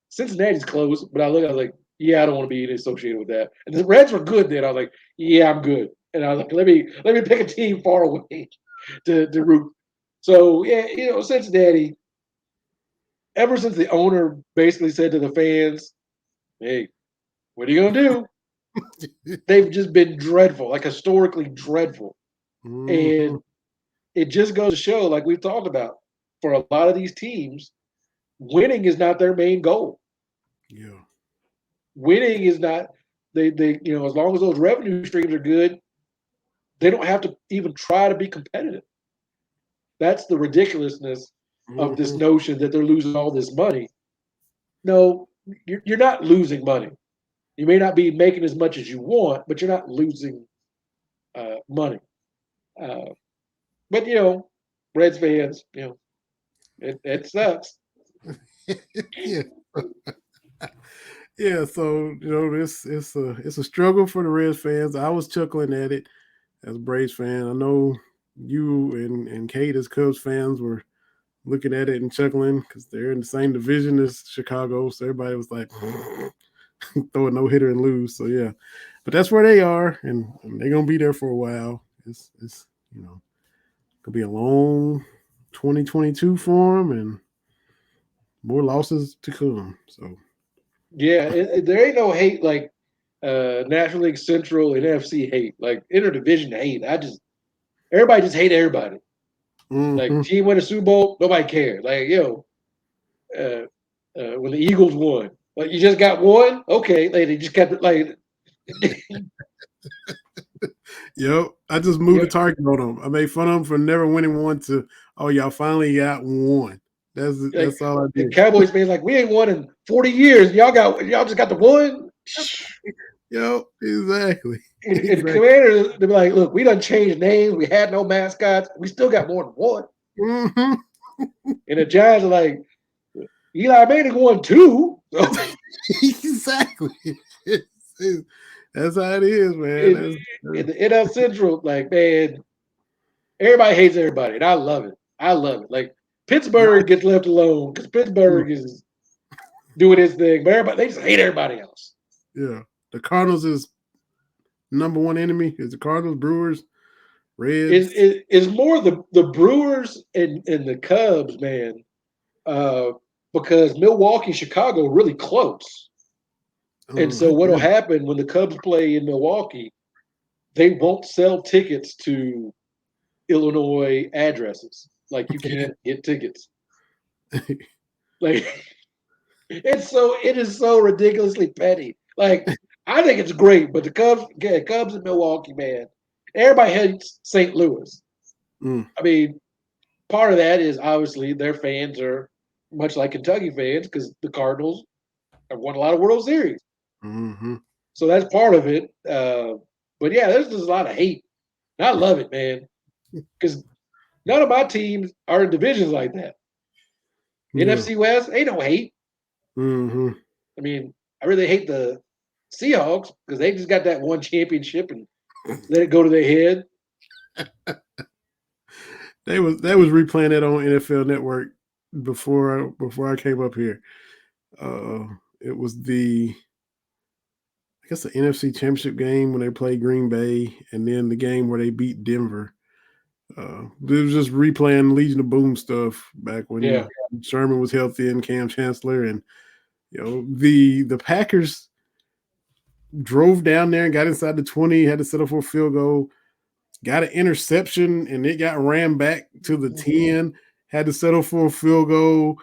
Cincinnati's close. But I was like, yeah, I don't want to be associated with that. And the Reds were good then. I was like, yeah, I'm good. And I was like, let me pick a team far away to root. So, yeah, Cincinnati, ever since the owner basically said to the fans, hey, what are you going to do? They've just been dreadful, like historically dreadful. And it just goes to show, like we've talked about, for a lot of these teams, winning is not their main goal. Yeah. Winning is not, they as long as those revenue streams are good, they don't have to even try to be competitive. That's the ridiculousness of this notion that they're losing all this money. No, you're not losing money. You may not be making as much as you want, but you're not losing money. But Reds fans, it sucks. Yeah. Yeah, so it's a struggle for the Reds fans. I was chuckling at it as a Braves fan. I know you and Kate as Cubs fans were looking at it and chuckling because they're in the same division as Chicago. So everybody was like, throw a no-hitter and lose. So yeah, but that's where they are, and they're gonna be there for a while. It's gonna be a long 2022 for them, and more losses to come. So yeah, there ain't no hate like National League Central and NFC hate, like interdivision hate. Everybody just hate everybody. Like team win a Super Bowl, nobody cares. Like when the Eagles won, like you just got one, okay, like they just kept it like. Yep. I just moved the Yep. target on them. I made fun of them for never winning one to, oh, y'all finally got one. That's all I The did. Cowboys fans like, we ain't won in 40 years. Y'all just got the one. Yep, exactly. And the Exactly. Commanders, they be like, look, we done changed names. We had no mascots. We still got more than one. Mm-hmm. And the Giants are like, Eli Manning won 2. Exactly. That's how it is, man. In the NL Central, like, man, everybody hates everybody. And I love it. I love it. Like, Pittsburgh gets left alone because Pittsburgh is doing his thing. But everybody, they just hate everybody else. Yeah. The Cardinals is number one enemy. Is the Cardinals, Brewers, Reds. It's more the Brewers and the Cubs, man, because Milwaukee and Chicago are really close. And so what'll happen when the Cubs play in Milwaukee, they won't sell tickets to Illinois addresses. Like, you can't get tickets. Like, it is so ridiculously petty. Like, I think it's great, but the Cubs in Milwaukee, man, everybody hates St. Louis. Mm. I mean, part of that is obviously their fans are much like Kentucky fans because the Cardinals have won a lot of World Series. Mm-hmm. So that's part of it. But yeah, there's just a lot of hate. And I love it, man, because none of my teams are in divisions like that. Yeah. NFC West, ain't no hate. Mm-hmm. I mean, I really hate the Seahawks because they just got that one championship and let it go to their head. They was replaying that on NFL Network before I came up here. It was I guess the NFC Championship game when they played Green Bay, and then the game where they beat Denver. It was just replaying Legion of Boom stuff back when Sherman was healthy and Cam Chancellor, and the Packers drove down there and got inside the 20, had to settle for a field goal, got an interception, and it got ran back to the 10, had to settle for a field goal,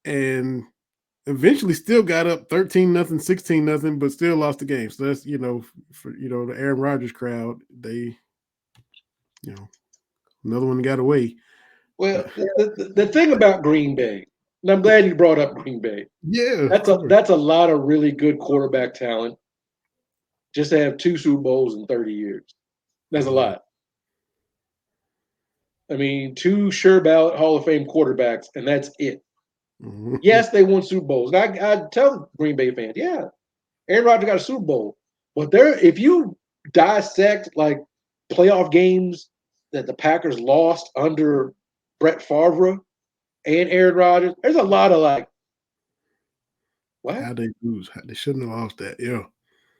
and eventually still got up 13-0, 16-0, but still lost the game. So that's, for the Aaron Rodgers crowd, they, another one got away. Well, the thing about Green Bay, and I'm glad you brought up Green Bay. Yeah. That's a lot of really good quarterback talent. Just to have 2 Super Bowls in 30 years. That's a lot. I mean, 2 sure ballot Hall of Fame quarterbacks, and that's it. Mm-hmm. Yes, they won Super Bowls. And I tell Green Bay fans, yeah, Aaron Rodgers got a Super Bowl. But if you dissect like playoff games that the Packers lost under Brett Favre and Aaron Rodgers, there's a lot of like, what? How'd they lose? They shouldn't have lost that. Yeah.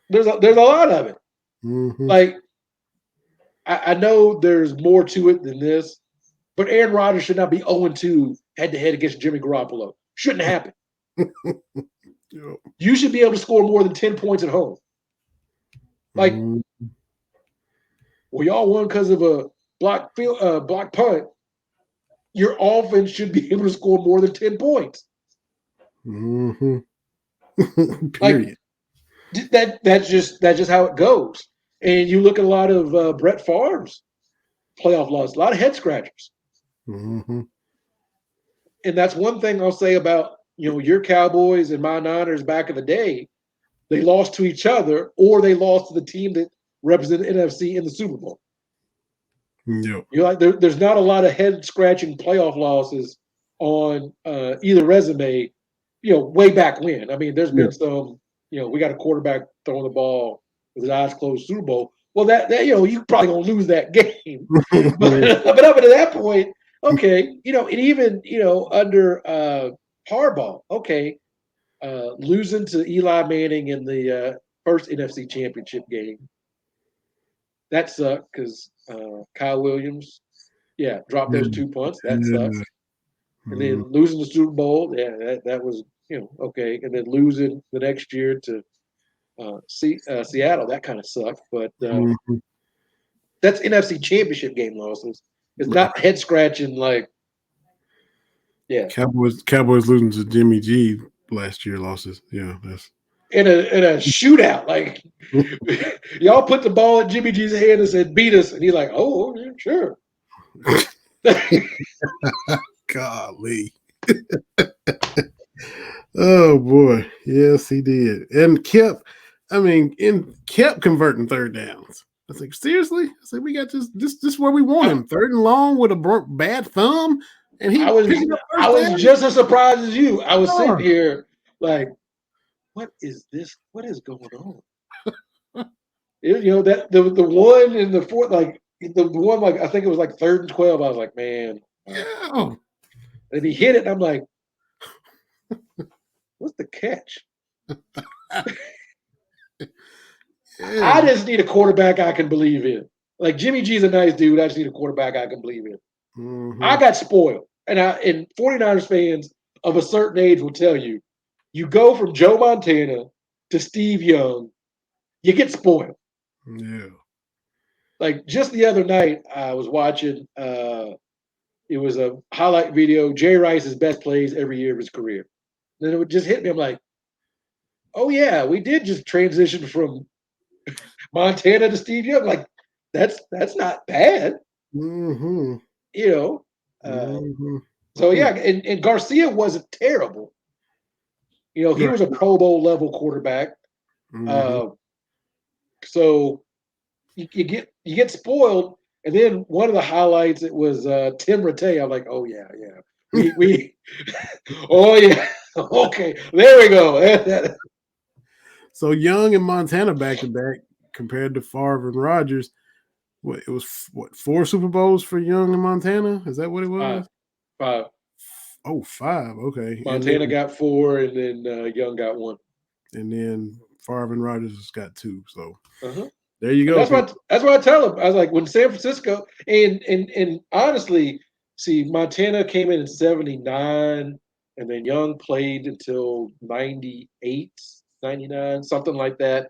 There's a lot of it. Mm-hmm. Like, I know there's more to it than this, but Aaron Rodgers should not be 0-2 head-to-head against Jimmy Garoppolo. Shouldn't happen. Yep. You should be able to score more than 10 points at home. Like, well, y'all won because of a block punt. Your offense should be able to score more than 10 points. Mm-hmm. Period. Like, that's just how it goes. And you look at a lot of Brett Favre's playoff losses, a lot of head scratchers. Mm-hmm. And that's one thing I'll say about your Cowboys and my Niners back in the day. They lost to each other, or they lost to the team that represented NFC in the Super Bowl. Yep. There's not a lot of head scratching playoff losses on either resume. Way back when. I mean, there's been some. We got a quarterback throwing the ball with his eyes closed Super Bowl. Well, that you probably gonna lose that game. but up to that point, okay, and even under Harbaugh, okay, losing to Eli Manning in the first NFC Championship game, that sucked because Kyle Williams, dropped those 2 punts. That sucks. And then losing the Super Bowl, that was okay, and then losing the next year to Seattle, that kind of sucked. But that's NFC Championship game losses. It's not head scratching like, Cowboys losing to Jimmy G last year losses. Yeah, that's. in a shootout. Like y'all put the ball in Jimmy G's hand and said, "Beat us," and he's like, "Oh, yeah, sure." Golly. Oh boy, yes, he did, and kept converting third downs. I was like, seriously? I said, we got this where we want him, third and long with a bad thumb, and he I was just as surprised as you. I was sitting here like, what is this? What is going on? That the one in the fourth, like the one, like I think it was like 3rd and 12. I was like, man. Yeah. And he hit it, and I'm like, what's the catch? I just need a quarterback I can believe in. Like Jimmy G's a nice dude. I just need a quarterback I can believe in. Mm-hmm. I got spoiled. And 49ers fans of a certain age will tell you, you go from Joe Montana to Steve Young, you get spoiled. Yeah. Like just the other night, I was watching, it was a highlight video, Jay Rice's best plays every year of his career. Then it would just hit me. I'm like, oh yeah, we did just transition from Montana to Steve Young. Like, that's not bad. Mm-hmm. So yeah, and Garcia wasn't terrible. He was a Pro Bowl level quarterback. Mm-hmm. So you get spoiled, and then one of the highlights, it was Tim Rattay. I'm like, oh yeah, we oh yeah, okay, there we go. So Young and Montana back to back compared to Favre and Rodgers. It was 4 Super Bowls for Young and Montana? Is that what it was? 5. Oh, 5. Okay. Montana got 4, and then Young got 1. And then Favre and Rodgers has got 2. So there you go. That's what I tell him. I was like, when San Francisco and honestly, see, Montana came in 79, and then Young played until 98, 99, something like that.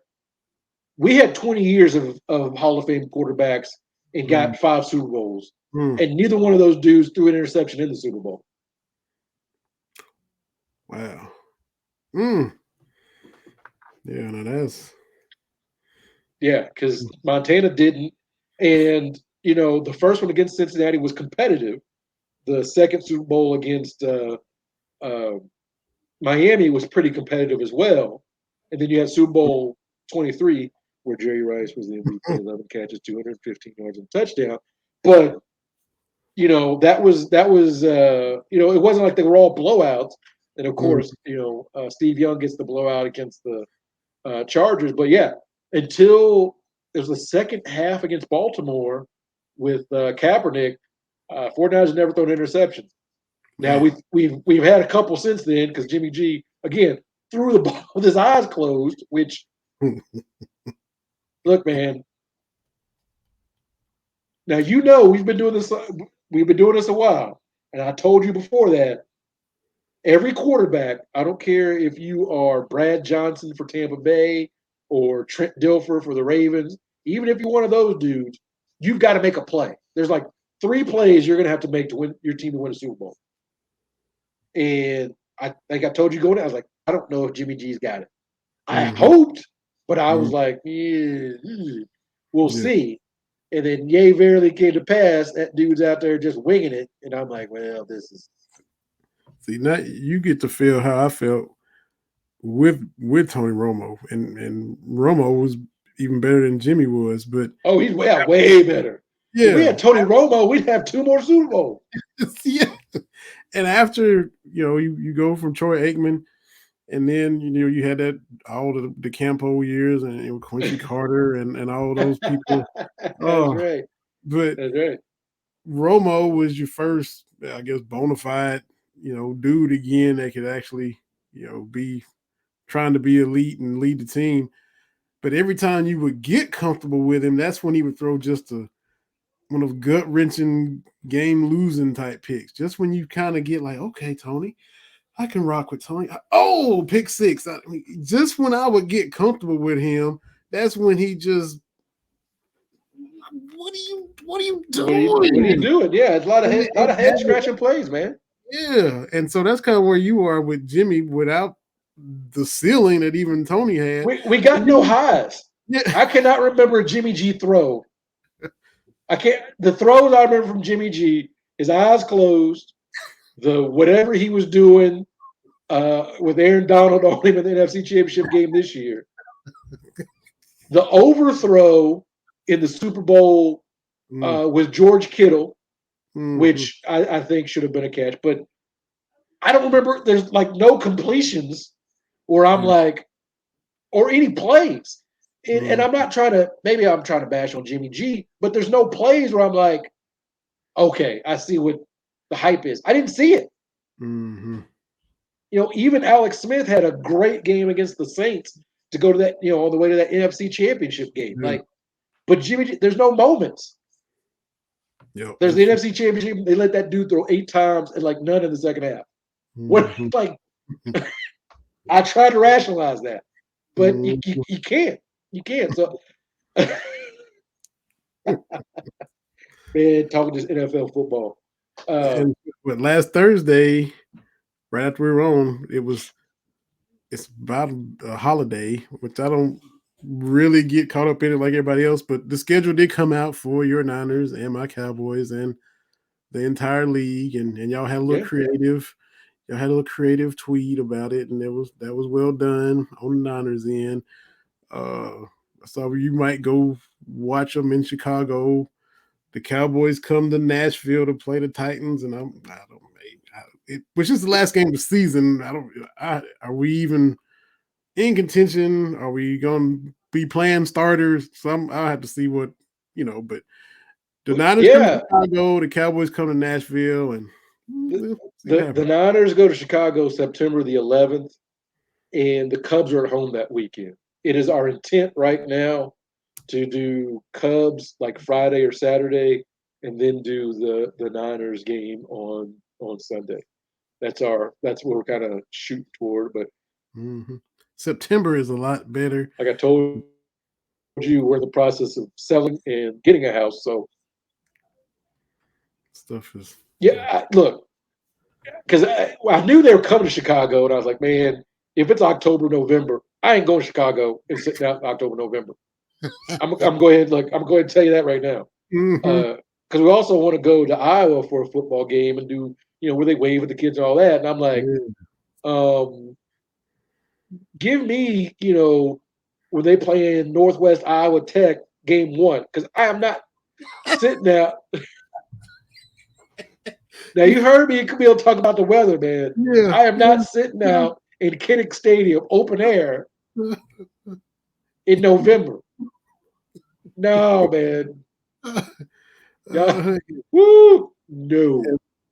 We had 20 years of Hall of Fame quarterbacks and got 5 Super Bowls. And neither one of those dudes threw an interception in the Super Bowl. Wow. Yeah, no, that's... Yeah, because Montana didn't. And, the first one against Cincinnati was competitive. The second Super Bowl against Miami was pretty competitive as well. And then you had Super Bowl 23, where Jerry Rice was the MVP, 11 catches, 215 yards, and a touchdown. But, that was it wasn't like they were all blowouts. And, of course, Steve Young gets the blowout against the Chargers. But, yeah, until there's the second half against Baltimore with Kaepernick, 49ers have never thrown interceptions. Now we've had a couple since then because Jimmy G again threw the ball with his eyes closed. Which, look, man. Now we've been doing this. We've been doing this a while, and I told you before that every quarterback, I don't care if you are Brad Johnson for Tampa Bay or Trent Dilfer for the Ravens, even if you're one of those dudes, you've got to make a play. There's like 3 plays you're going to have to make to win your team to win a Super Bowl. And I think I told you going in, I was like, I don't know if Jimmy G's got it. I hoped, but I was like, we'll see. And then yay verily came to pass. That dude's out there just winging it. And I'm like, well, this is. See, now you get to feel how I felt with Tony Romo. And Romo was even better than Jimmy was. But he's way better. Yeah. If we had Tony Romo, we'd have 2 more Super Bowls. Yeah. And after, you go from Troy Aikman, and then, you had that all the Campo years and Quincy Carter and all those people. That's right. But that's right. Romo was your first, I guess, bona fide, dude again that could actually, be trying to be elite and lead the team. But every time you would get comfortable with him, that's when he would throw just one of gut-wrenching, game-losing type picks. Just when you kind of get like, okay, Tony, I can rock with Tony. Oh, pick 6. Just when I would get comfortable with him, that's when he just, what are you doing? What are you doing? Yeah, it's a lot of head scratching plays, man. Yeah, and so that's kind of where you are with Jimmy without the ceiling that even Tony had. We got no highs. Yeah. I cannot remember a Jimmy G throw. I can't. The throws I remember from Jimmy G, his eyes closed, the whatever he was doing with Aaron Donald on him in the NFC Championship game this year, the overthrow in the Super Bowl with George Kittle, which I think should have been a catch, but I don't remember. There's like no completions where I'm like, or any plays. And I'm not trying to, maybe I'm trying to bash on Jimmy G, but there's no plays where I'm like, okay, I see what the hype is. I didn't see it. Mm-hmm. You know, even Alex Smith had a great game against the Saints to go to that, you know, on the way to that NFC Championship game. Yeah. Like, but Jimmy G, there's no moments. Yep, There's the NFC Championship. They let that dude throw 8 times and like none in the second half. What, like, I tried to rationalize that, but you can't. You can't. So, man, talking just NFL football. But last Thursday, right after we were on, it's about a holiday, which I don't really get caught up in it like everybody else. But the schedule did come out for your Niners and my Cowboys and the entire league, and y'all had a little creative. Y'all had a little creative tweet about it, and that was well done on the Niners end. So you might go watch them in Chicago. The Cowboys come to Nashville to play the Titans, and which is the last game of the season. Are we even in contention? Are we going to be playing starters? I'll have to see what, but the Niners come to Chicago, the Cowboys come to Nashville, and the Niners go to Chicago September the 11th, and the Cubs are at home that weekend. It is our intent right now to do Cubs like Friday or Saturday, and then do the Niners game on Sunday. That's what we're kind of shooting toward. But September is a lot better. Like I told you, we're in the process of selling and getting a house. So stuff is look, because I knew they were coming to Chicago, and I was like, man, if it's October, November, I ain't going to Chicago and sitting out in October, November. I'm going to tell you that right now. Because we also want to go to Iowa for a football game and do, where they wave at the kids and all that. And I'm like, give me, when they play in Northwest Iowa Tech game 1, because I am not sitting out. Now, you heard me, Camille, talk about the weather, man. Yeah. I am not sitting out in Kinnick Stadium, open air, in November. No, man. Woo! No.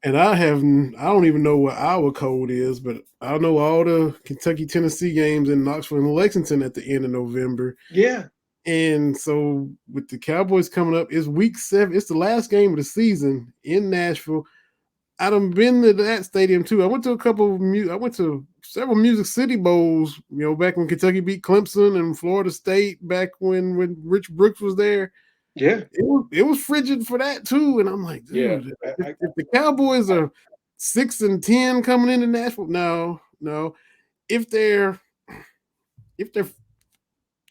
And I don't even know what our code is, but I know all the Kentucky, Tennessee games in Knoxville and Lexington at the end of November. Yeah. And so with the Cowboys coming up, it's week 7. It's the last game of the season in Nashville. I done been to that stadium too. I went to several Music City Bowls, back when Kentucky beat Clemson and Florida State, back when Rich Brooks was there. Yeah. It was frigid for that too. And I'm like, dude, if the Cowboys are 6-10 coming into Nashville, no. If they're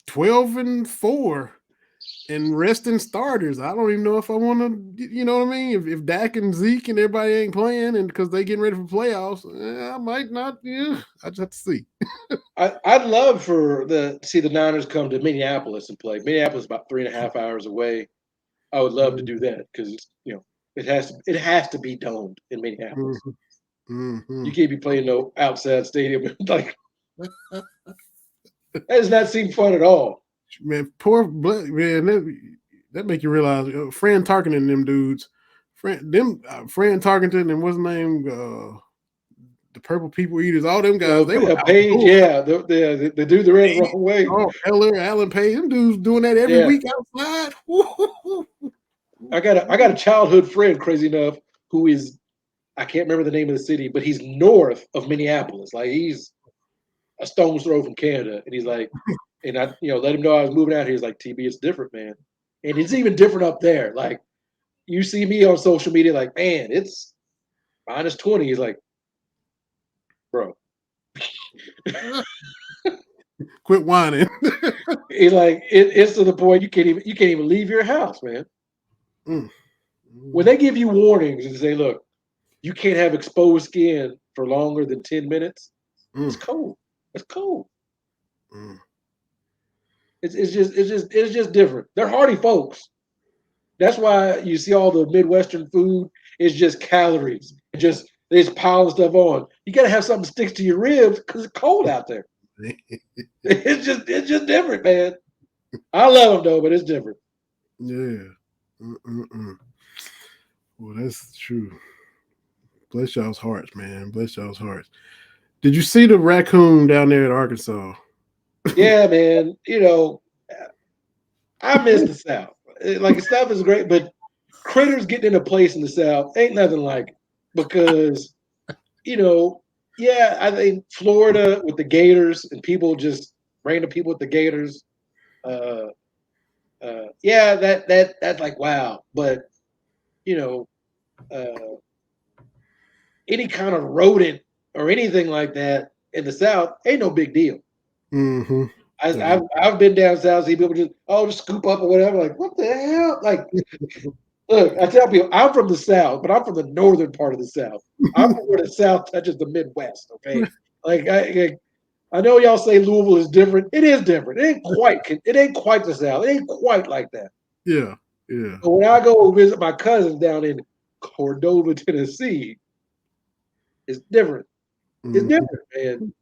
12-4 and resting starters, I don't even know if I want to, you know what I mean? If Dak and Zeke and everybody ain't playing, and because they getting ready for playoffs, I might not. I just have to see. I'd love to see the Niners come to Minneapolis and play. Minneapolis is about 3.5 hours away. I would love to do that because it has to be domed in Minneapolis. You can't be playing no outside stadium. Like that does not seem fun at all. Man, that make you realize Fran Tarkenton and them dudes, Fran Tarkenton and what's his name, the Purple People Eaters, all them guys. They were Page, the dude that ran the wrong way. Oh, Alan Page, them dudes doing that every week outside. I got a childhood friend, crazy enough, who is, I can't remember the name of the city, but he's north of Minneapolis. Like he's a stone's throw from Canada, and he's like. And I, let him know I was moving out here. He's like, TB, it's different, man. And it's even different up there. Like, you see me on social media, like, man, it's -20. He's like, bro, Quit whining. It's to the point you can't even leave your house, man. Mm. When they give you warnings and say, look, you can't have exposed skin for longer than 10 minutes, it's cold. It's cold. Mm. It's just different. They're hardy folks. That's why you see all the Midwestern food is just calories. They just piling stuff on. You gotta have something sticks to your ribs because it's cold out there. It's just different, man. I love them though, but it's different. Yeah. Mm-mm-mm. Well, that's true. Bless y'all's hearts, man. Bless y'all's hearts. Did you see the raccoon down there in Arkansas? Yeah, man. I miss the South. Like the South is great, but critters getting in a place in the South ain't nothing like it. Because, yeah, I think Florida with the Gators and people just random people with the Gators. Yeah, that's like wow. But uh, any kind of rodent or anything like that in the South ain't no big deal. Mm-hmm. I've been down south, see people just scoop up or whatever. Like, what the hell? Like, look, I tell people I'm from the South, but I'm from the northern part of the South. I'm from where the South touches the Midwest. Okay, like I know y'all say Louisville is different. It is different. It ain't quite the South. It ain't quite like that. Yeah, yeah. But when I go visit my cousins down in Cordova, Tennessee, it's different. It's different, man.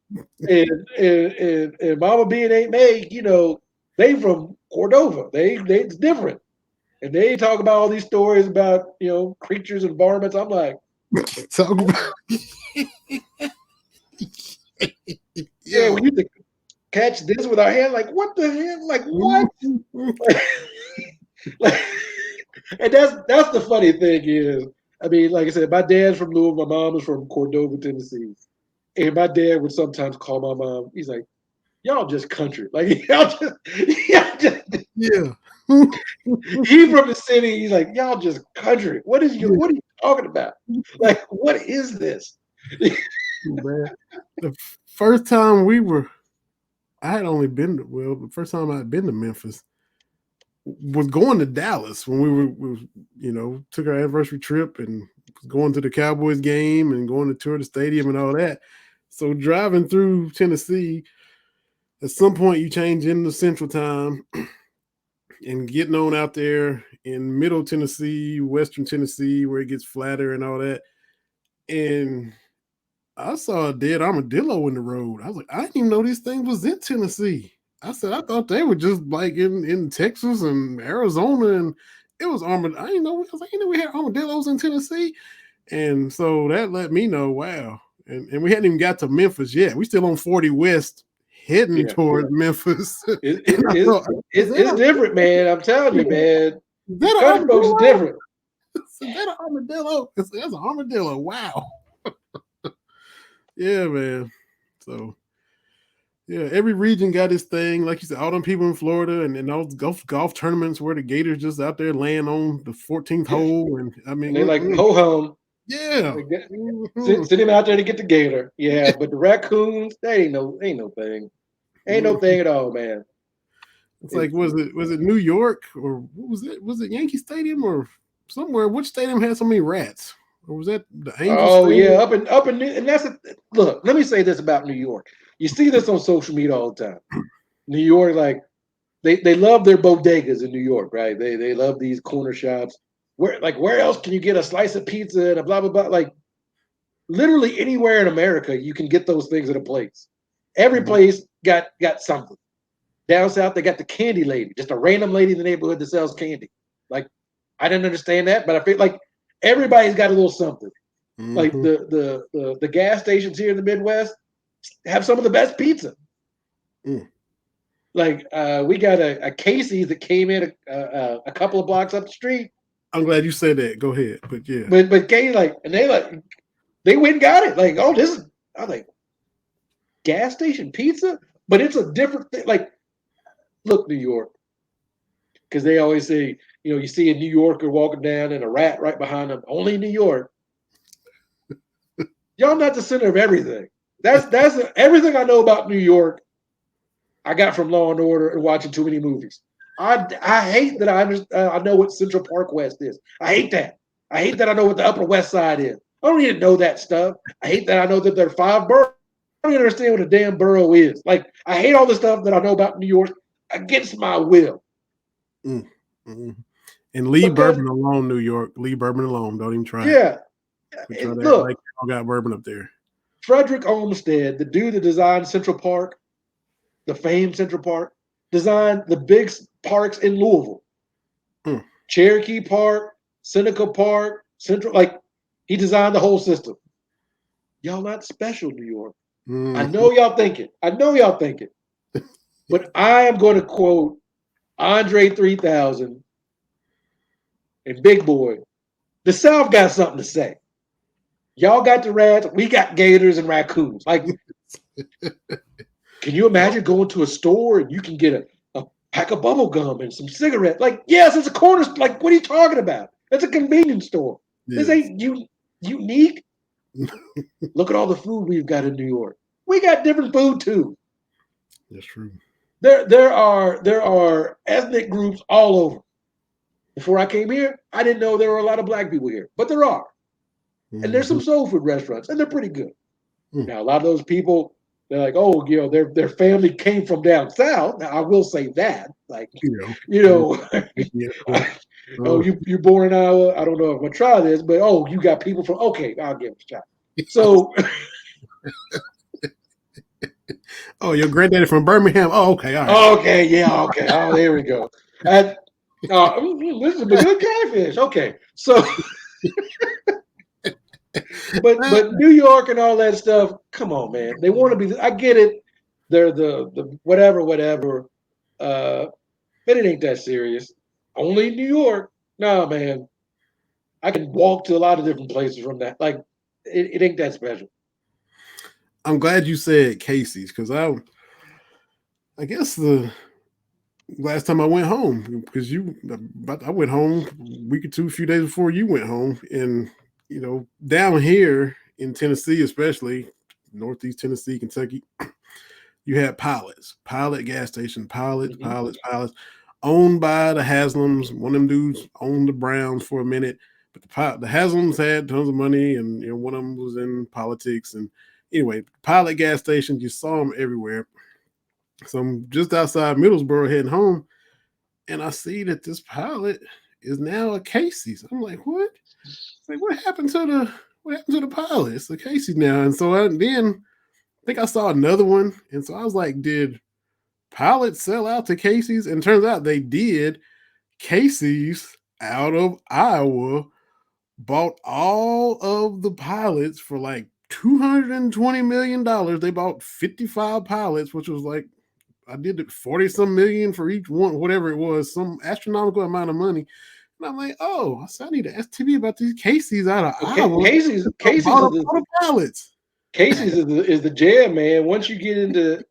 And Mama B and Aunt May, they from Cordova. It's different. And they talk about all these stories about, creatures and varmints. I'm like, Talk about yeah, we used to catch this with our hands. Like, what the hell? Like, what? Like, and that's the funny thing is, I mean, like I said, my dad's from Louisville, my mom is from Cordova, Tennessee. And my dad would sometimes call my mom, he's like, y'all just country. Like y'all just yeah. He from the city, he's like, y'all just country. What are you talking about? Like, what is this? Man. The first time I had only been the first time I'd been to Memphis was going to Dallas when we took our anniversary trip and going to the Cowboys game and going to tour the stadium and all that. So driving through Tennessee, at some point you change into Central Time and getting on out there in Middle Tennessee, Western Tennessee, where it gets flatter and all that. And I saw a dead armadillo in the road. I was like, I didn't even know this thing was in Tennessee. I said, I thought they were just like in Texas and Arizona, and it was armadillo. I didn't know. I was like, we had armadillos in Tennessee, and so that let me know. Wow, and we hadn't even got to Memphis yet. We still on 40 West, heading towards Memphis. It's different, man. I'm telling you, man. Is that an Country folks is different. Is that an armadillo? That's an armadillo. Wow. Yeah, man. So, yeah, every region got its thing. Like you said, all them people in Florida and all golf tournaments where the Gators just out there laying on the 14th hole. And I mean, and they like ho hum. Yeah. Send him out there to get the gator. Yeah, but the raccoons, they ain't no thing. Ain't no thing at all, man. It's like, was it New York or what was it? Was it Yankee Stadium or somewhere? Which stadium had so many rats? Or was that the Angels? Oh yeah, up in and that's look. Let me say this about New York. You see this on social media all the time. New York, like they love their bodegas in New York, right? They love these corner shops. Where else can you get a slice of pizza and a blah blah blah? Like literally anywhere in America, you can get those things at a place. Every place got something. Down south, they got the candy lady, just a random lady in the neighborhood that sells candy. Like I didn't understand that, but I feel like everybody's got a little something. Like the gas stations here in the Midwest have some of the best pizza. Like we got a Casey's that came in a couple of blocks up the street. I'm glad you said that. Go ahead, but yeah. But Casey they went and got it. Like I'm like gas station pizza, but it's a different thing. Like look, New York, because they always say you see a New Yorker walking down and a rat right behind them. Only New York. Y'all not the center of everything. That's everything I know about New York. I got from Law and Order and watching too many movies. I hate that I know what Central Park West is. I hate that. I hate that I know what the Upper West Side is. I don't need to know that stuff. I hate that I know that there are 5 boroughs. I don't even understand what a damn borough is. Like, I hate all the stuff that I know about New York against my will. And leave bourbon alone, New York. Leave bourbon alone. Don't even try it. Try to look, like y'all got bourbon up there. Frederick Olmsted, the dude that designed Central Park, the famed Central Park, designed the big parks in Louisville. Cherokee Park, Seneca Park, Central, like he designed the whole system. Y'all not special, New York. I know y'all think it. But I am going to quote Andre 3000 and Big Boy. The South got something to say. Y'all got the rats, we got gators and raccoons. Like, can you imagine going to a store and you can get a pack of bubble gum and some cigarettes? Like, yes, it's a corner. Like, what are you talking about? It's a convenience store. Yes. This ain't unique. Look at all the food we've got in New York. We got different food too. That's true. There are ethnic groups all over. Before I came here, I didn't know there were a lot of black people here, but there are. And there's some soul food restaurants, and they're pretty good. Now, a lot of those people, they're like, oh, their family came from down south. Now, I will say that, like, oh, you're born in Iowa. I don't know if I'm gonna try this, but you got people from. Okay, I'll give it a shot. So, your granddaddy from Birmingham. Oh, okay, all right. Okay, yeah, okay. Oh, there we go. And this is a good catfish. Okay, so. But New York and all that stuff, come on, man. They want to be. I get it. They're the whatever. But it ain't that serious. Only New York. Nah, man. I can walk to a lot of different places from that. Like, it ain't that special. I'm glad you said Casey's because I guess the last time I went home because I went home a week or two, a few days before you went home, and down here in Tennessee, especially Northeast Tennessee, Kentucky, you had Pilot gas station, Pilots, owned by the Haslams. One of them dudes owned the Browns for a minute, but the Haslams had tons of money, and one of them was in politics. And anyway, Pilot gas stations, you saw them everywhere. So I'm just outside Middlesboro heading home, and I see that this Pilot is now a Casey's. I'm like, what? Like, what happened to the Pilot? It's a Casey's now. And so I think I saw another one. And so I was like, did Pilot sell out to Casey's? And it turns out they did. Casey's out of Iowa bought all of the Pilots for like $220 million. They bought 55 Pilots, which was like, I did it 40-some million for each one, whatever it was, some astronomical amount of money. And I'm like, I need to ask TV about these Casey's out of Iowa. Casey's is the jam, man. Once you get into,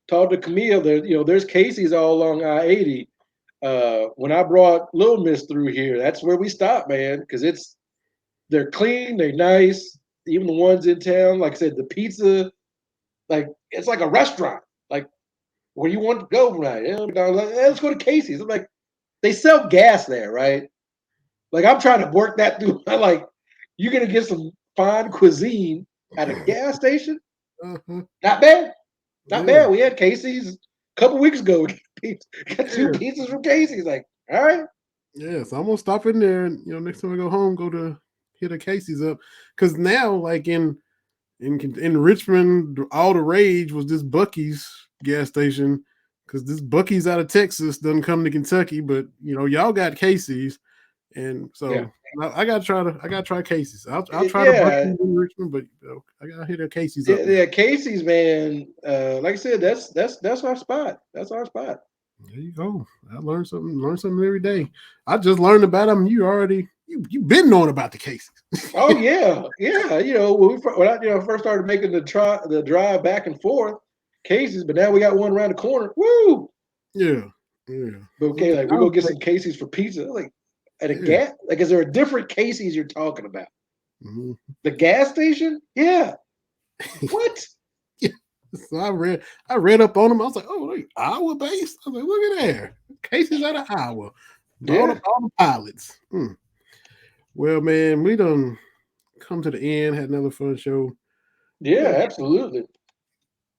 talk to Camille, there's Casey's all along I-80. When I brought Little Miss through here, that's where we stopped, man, because they're clean, they're nice. Even the ones in town, like I said, the pizza, like it's like a restaurant. Like, where you want to go tonight? Like, let's go to Casey's. I'm like, they sell gas there, right? Like, I'm trying to work that through. I'm like, you're going to get some fine cuisine at a gas station? Mm-hmm. Not bad. Not bad. We had Casey's a couple weeks ago. Got 2 pizzas from Casey's. Like, all right. Yeah, so I'm going to stop in there and, next time I go home, go to hit a Casey's up. Because now, like in Richmond, all the rage was this Buc-ee's gas station. Because this Buc-ee's out of Texas doesn't come to Kentucky, but y'all got Casey's, and so I gotta try Casey's. I'll try the Buc-ee's in Richmond, but I gotta hit a Casey's. Yeah, Casey's, man. Like I said, that's our spot. That's our spot. There you go. I learn something every day. I just learned about them. You've been knowing about the Casey's. Oh yeah. When I first started making the drive back and forth. Casey's, but now we got one around the corner. Woo! Yeah. But okay, like we go get some Casey's for pizza. Like at a gas, like is there a different Casey's you're talking about? Mm-hmm. The gas station? Yeah. What? So I read up on them. I was like, oh, they Iowa based. I was like, look at there. Cases out of Iowa. All the pilots. Well, man, we done come to the end. Had another fun show. Yeah, absolutely.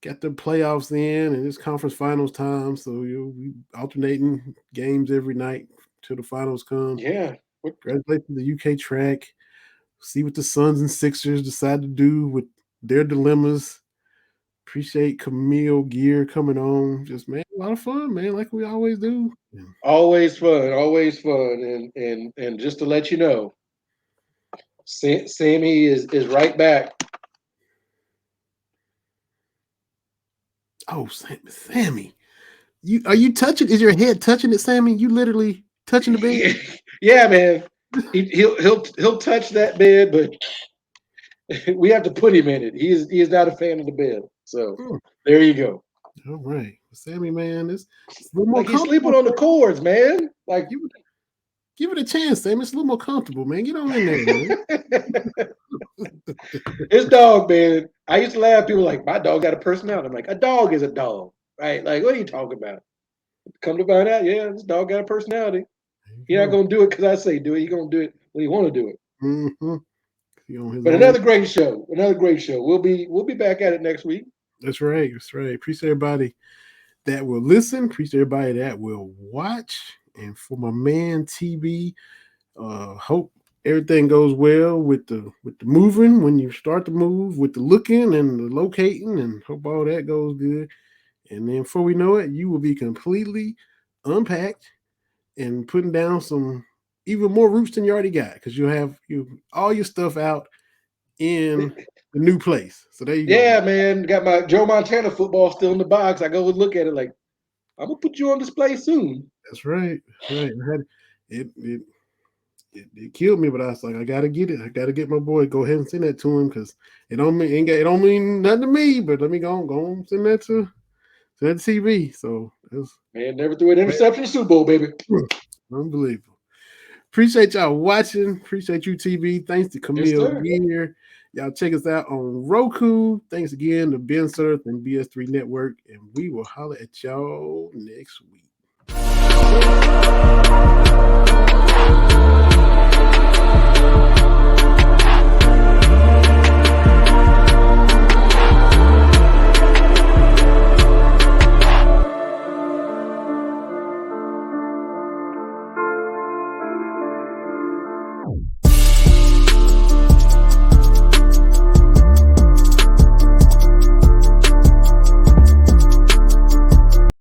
Got the playoffs in, and it's conference finals time. So we alternating games every night till the finals come. Yeah. Congratulations to the UK track. See what the Suns and Sixers decide to do with their dilemmas. Appreciate Camille Gear coming on. Just, man, a lot of fun, man, like we always do. Always fun. And just to let you know, Sammy is right back. Oh, Sammy. Are you touching? Is your head touching it, Sammy? You literally touching the bed? Yeah, man. He'll touch that bed, but we have to put him in it. He is not a fan of the bed. So there you go. All right, Sammy, man, it's a little more he's sleeping on the cords, man. Like give it a chance, Sammy. It's a little more comfortable, man. Get on in there, man. His dog, man. I used to laugh. People like, my dog got a personality. I'm like, a dog is a dog, right? Like, what are you talking about? Come to find out, yeah, this dog got a personality. You're not gonna do it because I say do it. You're gonna do it when you want to do it. Mm-hmm. But another great show. We'll be back at it next week. That's right. Appreciate everybody that will listen. Appreciate everybody that will watch. And for my man TB, hope everything goes well with the moving when you start to move, with the looking and the locating, and hope all that goes good. And then before we know it, you will be completely unpacked and putting down some even more roots than you already got, because you'll have all your stuff out in the new place. So there you go. Yeah, man. Got my Joe Montana football still in the box. I go and look at it like, I'm gonna put you on display soon. That's right. It killed me, but I was like, I gotta get it. I gotta get my boy. Go ahead and send that to him, because it don't mean nothing to me. But let me go and send that to that TV. So man, never threw an interception in the Super Bowl, baby. Unbelievable. Appreciate y'all watching. Appreciate you, TV. Thanks to Camille Gear. Y'all check us out on Roku. Thanks again to Ben Surf and BS3 Network. And we will holler at y'all next week.